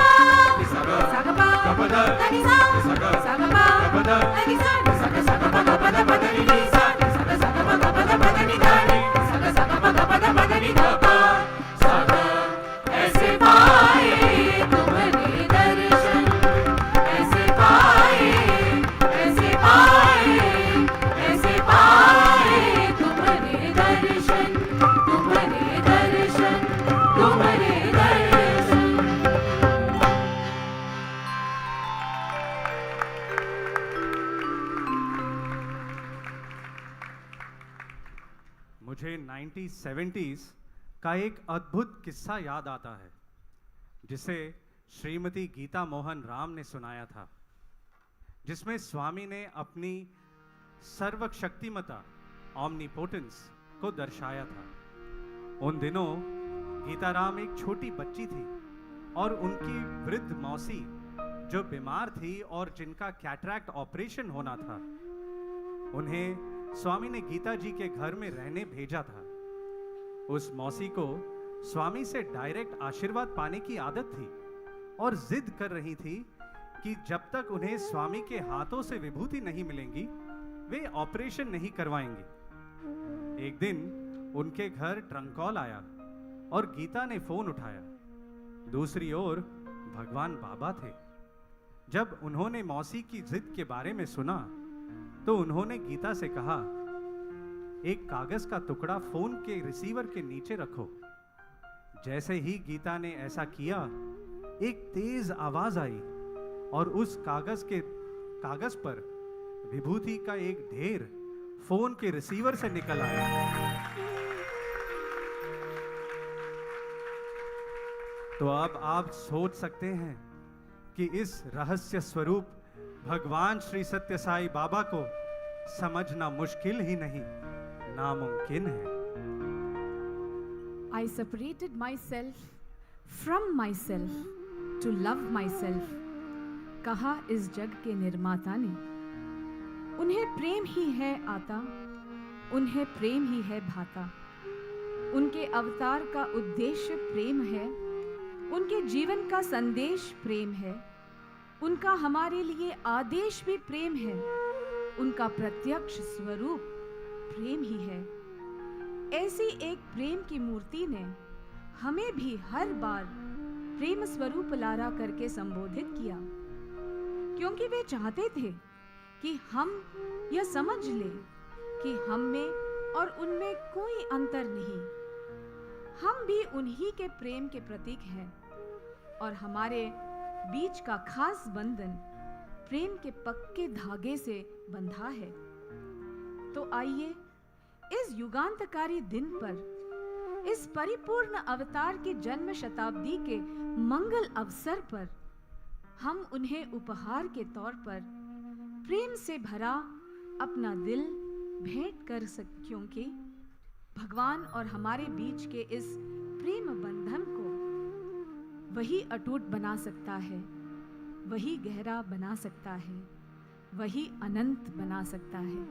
सगा सगपा, कपदा तनिसा, सगा सगपा, कपदा तनिसा, सग सगपा गपद पदनि सा, सग सगपा गपद पदनि धानि, सग सगपा गपद पदनि धपा, सगा। ऐसे पाए तुम्हारे दर्शन, ऐसे पाए, ऐसे पाए, ऐसे पाए तुम्हारे दर्शन, तुम्हारे दर्शन, तुम्हारे दर्शन। मुझे 1970s का एक अद्भुत किस्सा याद आता है, जिसे श्रीमती गीता मोहन राम ने सुनाया था, जिसमें स्वामी ने अपनी सर्वशक्तिमता ऑमनीपोटेंस को दर्शाया था। उन दिनों गीताराम एक छोटी बच्ची थी और उनकी वृद्ध मौसी जो बीमार थी और जिनका कैटरैक्ट ऑपरेशन होना था, उन्हें स्वामी ने गीता जी के घर में रहने भेजा था। उस मौसी को स्वामी से डायरेक्ट आशीर्वाद पाने की आदत थी और जिद कर रही थी कि जब तक उन्हें स्वामी के हाथों से विभूति नहीं मिलेंगी, वे ऑपरेशन नहीं करवाएंगी। एक दिन उनके घर ट्रंक कॉल आया और गीता ने फोन उठाया। दूसरी ओर भगवान बाबा थे। जब उन्होंने मौसी की जिद के बारे में सुना तो उन्होंने गीता से कहा, एक कागज का टुकड़ा फोन के रिसीवर के नीचे रखो। जैसे ही गीता ने ऐसा किया, एक तेज आवाज आई और उस कागज पर विभूति का एक ढेर फोन के रिसीवर से निकल आया। तो अब आप सोच सकते हैं कि इस रहस्य स्वरूप भगवान श्री सत्य साई बाबा को समझना मुश्किल ही नहीं, नामुमकिन है। I separated myself from myself to love myself, कहा इस जग के निर्माता ने। उन्हें प्रेम ही है आता, उन्हें प्रेम ही है भाता। उनके अवतार का उद्देश्य प्रेम है, उनके जीवन का संदेश प्रेम है, उनका हमारे लिए आदेश भी प्रेम है, उनका प्रत्यक्ष स्वरूप प्रेम ही है। ऐसी एक प्रेम की मूर्ति ने हमें भी हर बार प्रेम स्वरूप लारा करके संबोधित किया, क्योंकि वे चाहते थे कि हम यह समझ लें कि हम में और उनमें कोई अंतर नहीं। हम भी उन्हीं के प्रेम के प्रतीक हैं और हमारे बीच का खास बंधन प्रेम के पक्के धागे से बंधा है। तो आइए इस युगांतकारी दिन पर, इस परिपूर्ण अवतार की जन्म शताब्दी के मंगल अवसर पर हम उन्हें उपहार के तौर पर प्रेम से भरा अपना दिल भेंट कर क्योंकि भगवान और हमारे बीच के इस प्रेम बंधन को वही अटूट बना सकता है, वही गहरा बना सकता है, वही अनंत बना सकता है।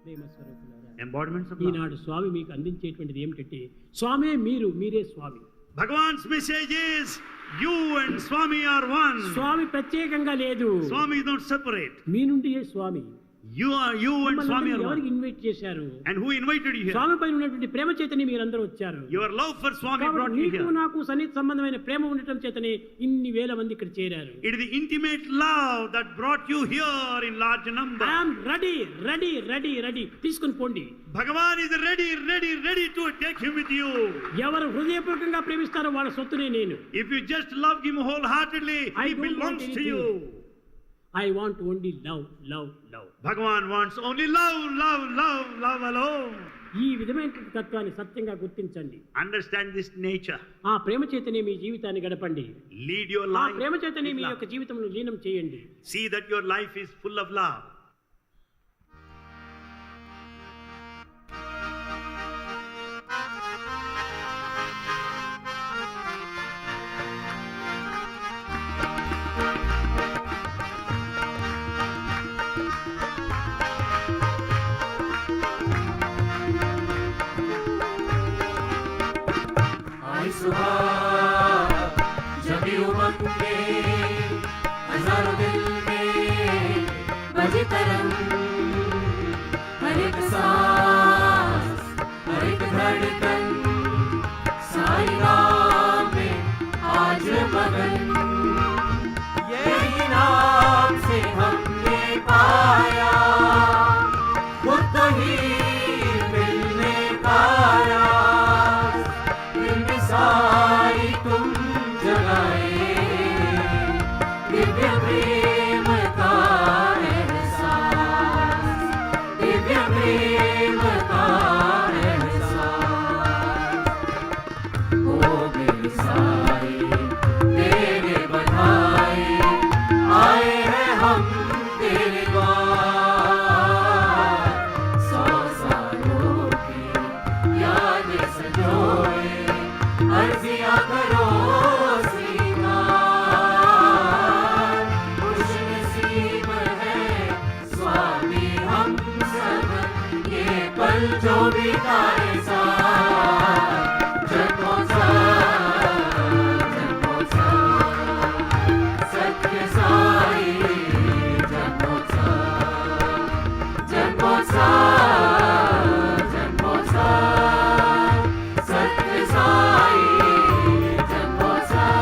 ప్రేమ స్వరూపులారా, embodiments of love. ఈనాడు స్వామి మీకు అందించేటువంటిది ఏమిటంటే, స్వామే మీరు, మీరే స్వామి. Bhagavan's message is you and Swami are one. స్వామి ప్రత్యేకంగా లేదు, Swami is not separate. మీ నుండియే Swami. You and Swami are ఎవరికి one. ఇన్వైట్ చేశారు? And who invited you here? Swami పైన ఉన్నటువంటి ప్రేమ చేతనే మీరందరూ వచ్చారు. Your love for Swami brought you నీకు here. నాకు సన్నిహిత సంబంధమైన ప్రేమ ఉండటం చేతనే ఇన్ని వేల మంది ఇక్కడ చేరారు. It is the intimate love that brought you here in large number. I am ready. తీసుకుని పోండి. Bhagavan is ready to take him with you. ఎవరు హృదయపూర్వకంగా ప్రేమిస్తారో వాళ్ళ సొత్తునే నేను. If you just love him wholeheartedly, I he don't want belongs to you. anything. I want only love. Bhagavan wants only love alone. ఈ విధమైన తత్వాన్ని సత్యంగా గుర్తించండి. Understand this nature. ఆ ప్రేమ చేతనే మీ జీవితాన్ని గడపండి. Lead your ఆ life. ప్రేమ చేతనే with మీ love. యొక్క జీవితంలో లీనం చేయండి. See that your life is full of love. आई सुबह जब भी उमंग में हजारों दिल में बजे तरंग, हर एक सांस हर एक धड़कन साई नाम में आज मगन। यही नाम से हमने पाया खुद तो ही मिलने का राज। दिल में सारी तुम जगाए दिव्य प्रेम का एहसास, दिव्य प्रेम का एहसास। ओ मेरी साई तेरे बधाई, आए हैं हम तेरे द्वार। 100 सालों की यादें संजोए अर्जियां करो स्वीकार। खुशनसीब है स्वामी हम सब ये पल जो बिताए साथ। जन्मोत्सव सत्य साई जन्मोत्सव सत्य साई जन्मोत्सव।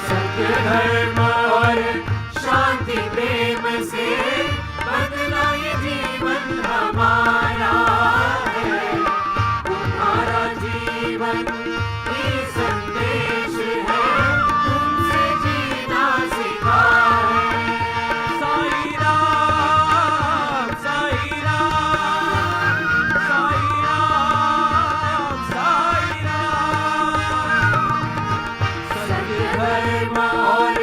सत्य धर्म और शांति प्रेम से बदला ये जीवन हमारा है। तुम्हारा जीवन ही संदेश है, तुमसे जीना सीखा है। साई राम साई राम साई राम साई राम। सत्य धर्म और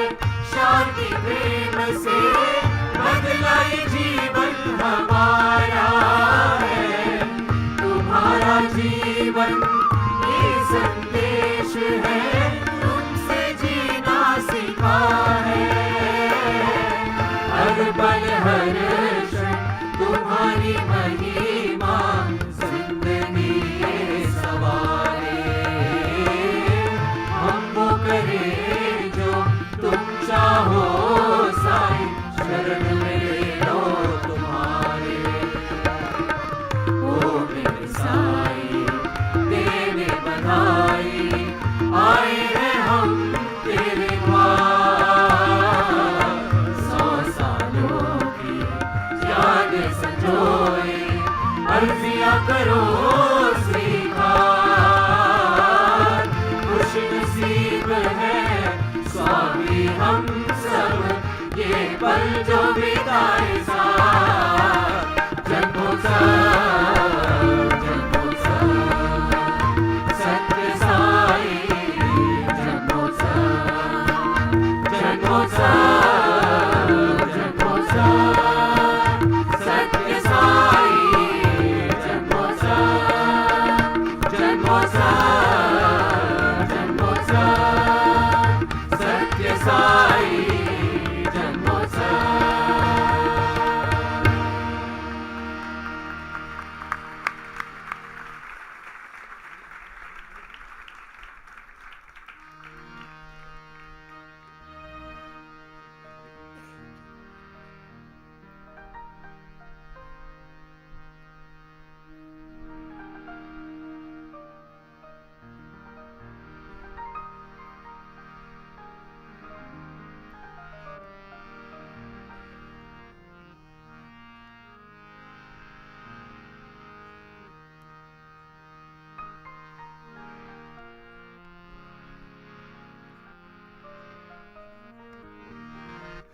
शांति प्रेम से बदला ये जीवन हमारा है। तुम्हारा जीवन ये संदेश है, तुमसे जीना सीखा है। हर पल हर क्षण तुम्हारी महिमा जिंदगी के सवारे। हम वो करें जो तुम चाहो साईं, शरण में लो तुम्हारे। अर्जियां करो स्वीकार। खुश नसीब है स्वामी हम सब ये पल जो बिताए साथ। जन्मोत्सव जन्मोत्सव सत्य साई जन्मोत्सव जन्मोत्सव जन्मोत्सव सत्य साई जन्मोत्सव जन्मोत्सव जन्मोत्सव सत्य साई जन्मोत्सव।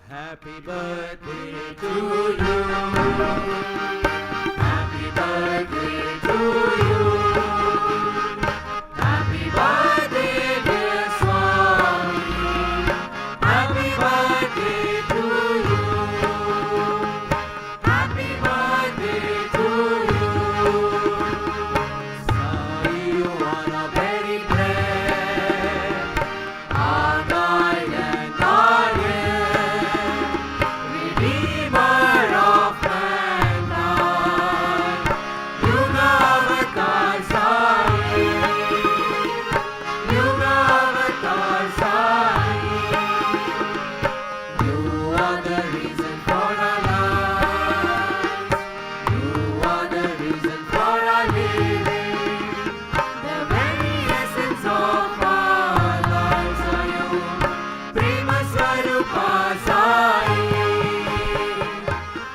Happy birthday to you. Happy birthday to you. Happy birthday dear Swami. Happy birthday to you. Happy birthday to you. Sai, you are a very bread, our guide and guardian, Redeemer of mankind. Yuga Avatar Sai, Yuga Avatar Sai. You are the reason for our lives. You are the reason for our living. The very essence of our lives are you. Prema Swarupa Sai.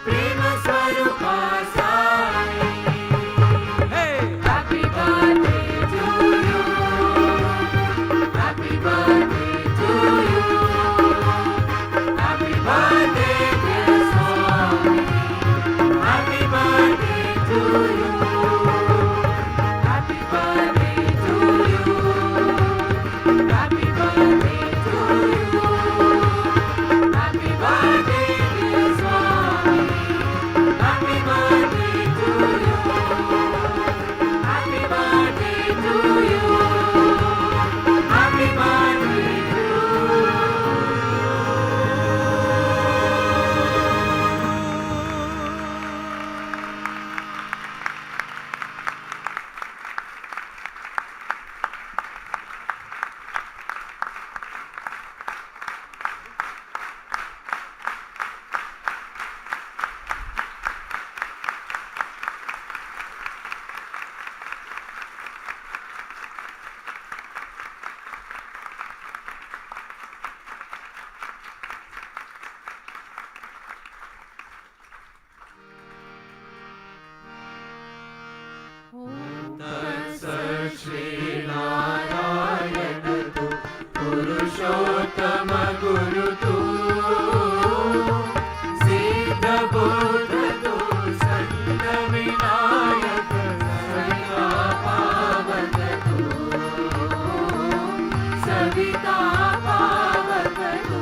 Prema Swarupa Sai. Hey! Happy birthday to you. Happy birthday to you. Happy birthday dear Swami. Happy birthday to you. Happy birthday to you. Happy birthday to you. Happy birthday dear Swami. Happy birthday to you. Happy birthday to you. Happy birthday to you. तत्सत् श्री नारायण तु पुरुषोत्तम गुरु तु सिद्ध बुद्ध तु संत विनायक सविता पावक तु सविता पावक तु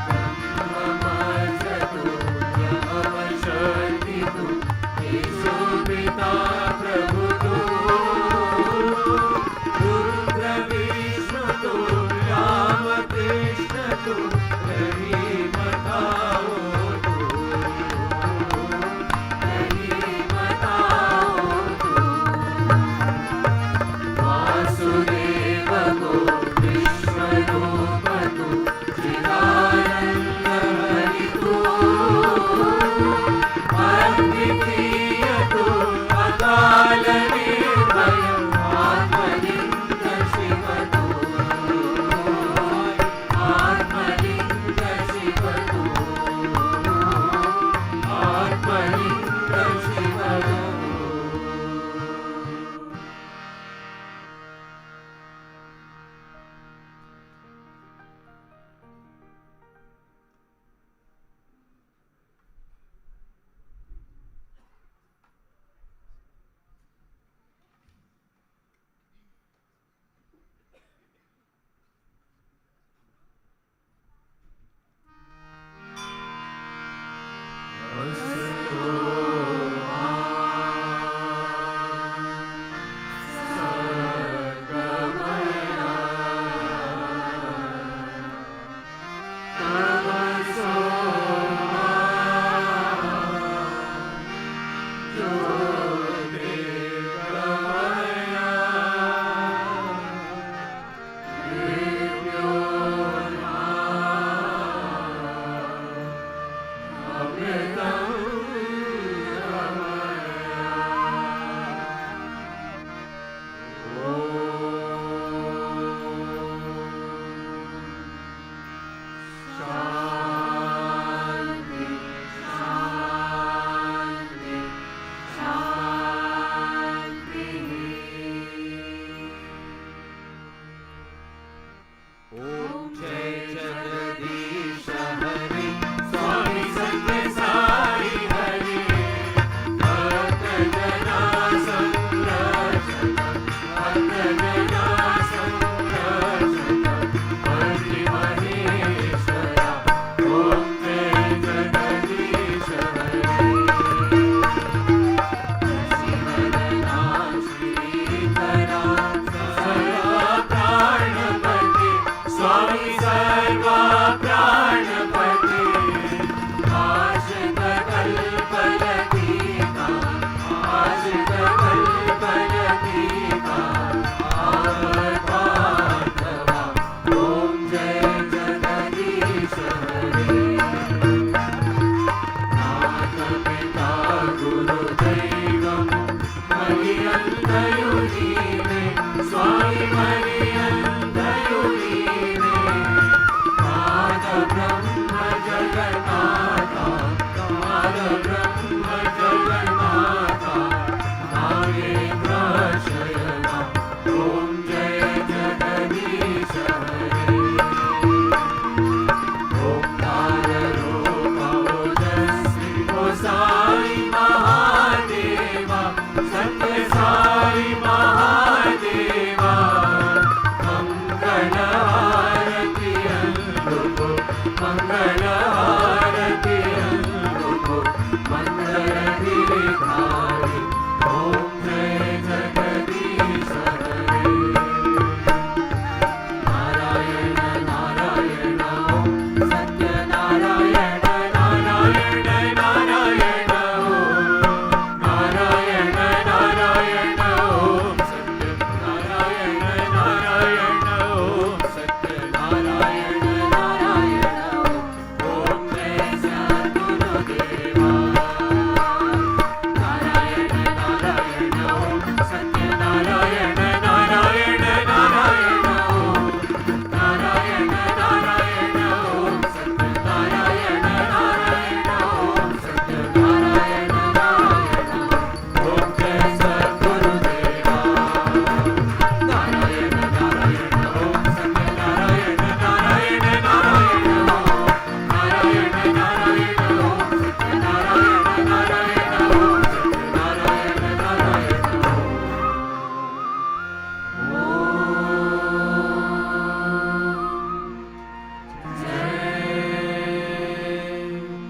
ब्रह्ममर्ज तु यमशक्ति तु ईशो पिता प्रभु तु रुद्र विष्णु तु राम कृष्ण तु रहीमताओ तु रहीमताओ तु वासुदेव गो विश्वरूप तु चिदानंद हरि तु अद्वितीय तु अकाल दयुनीवे स्वामी मरियन्दयुनीवे नाद ब्रह्म जगन्नाथा नाद ब्रह्म जगन्नाथा नागेन्द्र शयना ॐ जय जगदीश हरे ओंकार रूप ओजस्वी ओ साई महादेवा सत्य साई महादेवा मंगल आरती अंदुको मंगल आरती अंदुको मंगल गिरिधारी ओम जय जगदीश हरे नारायण नारायण ओम सत्य नारायण नारायण नारायण ओम नारायण नारायण ओम सत्य नारायण नारायण ओम सत्य नारायण नारायण ओम जय सद्गुरुदेवा नारायण नारायण ओम सत्य नारायण नारायण नारायण ओम नारायण नारायण ओम सत्य नारायण नारायण ओम सत्य नारायण नारायण ओम जय सद्गुरुदेवा नारायण नारायण ओम सत्य नारायण नारायण नारायण ओम नारायण नारायण ओम सत्य नारायण नारायण ओम सत्य नारायण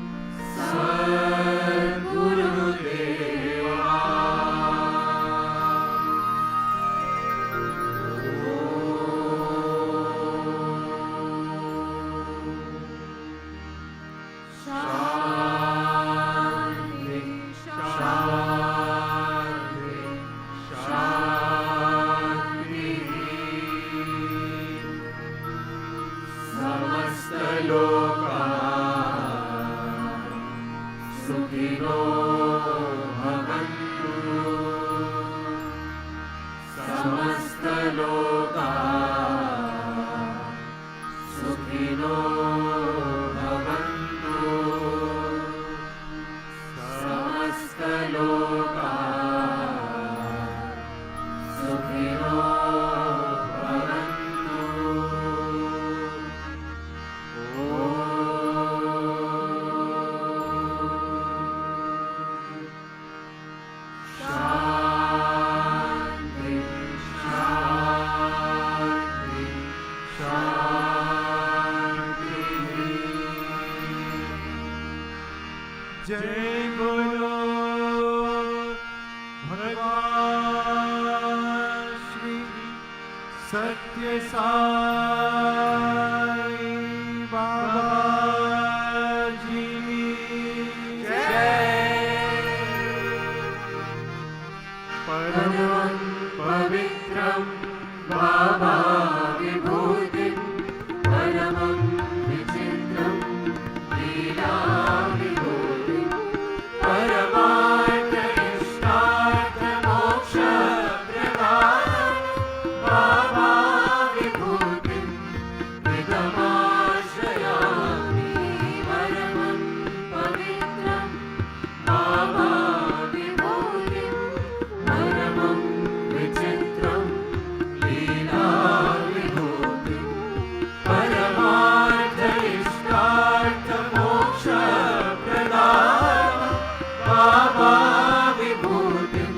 शांति शांति शांति समस्त लोका सुखिनो भवन्तु समस्त लोका सुखिनो भवन्तु समस्त लोका सुखिनो भवन्तु शांति शांति शांति जय बोलो भगवान श्री सत्य साई बाबा जी की जय परमं पवित्रं बाबा विभूतिं परमं विचित्रं लीला विभूतिं परमार्थ इष्टार्थ मोक्ष प्रदानं बाबा विभूतिं इदमाश्रयामि परमं पवित्रं बाबा विभूतिं परमं विचित्रं लीला विभूतिं परमार्थ इष्टार्थ मोक्ष प्रदानं बाबा विभूतिं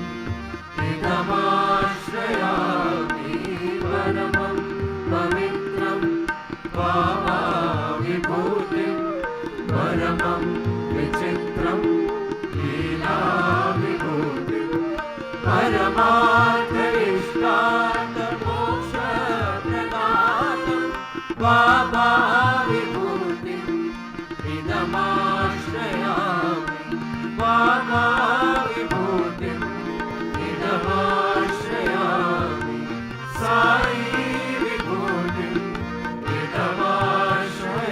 इदमाश्रयामि परमं पवित्रं बाबा विभूतिं परमं विचित्रं लीला विभूतिं परमार्थ इष्टार्थ मोक्ष प्रदानं बाबा विभूतिं इदमाश्रयामि बाबा विभूतिं इदमाश्रयामि साई विभूतिं इदमाश्रयामि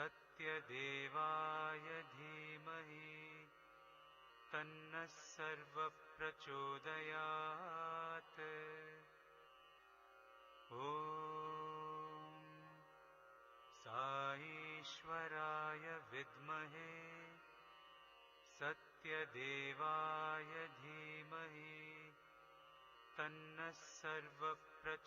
सत्यदेवाय धीमहि तन्नः सर्वप्रचोदयात्। ॐ साईश्वराय विद्महे सत्यदेवाय धीमहि तन्नः सर्वप्रचोदयात्।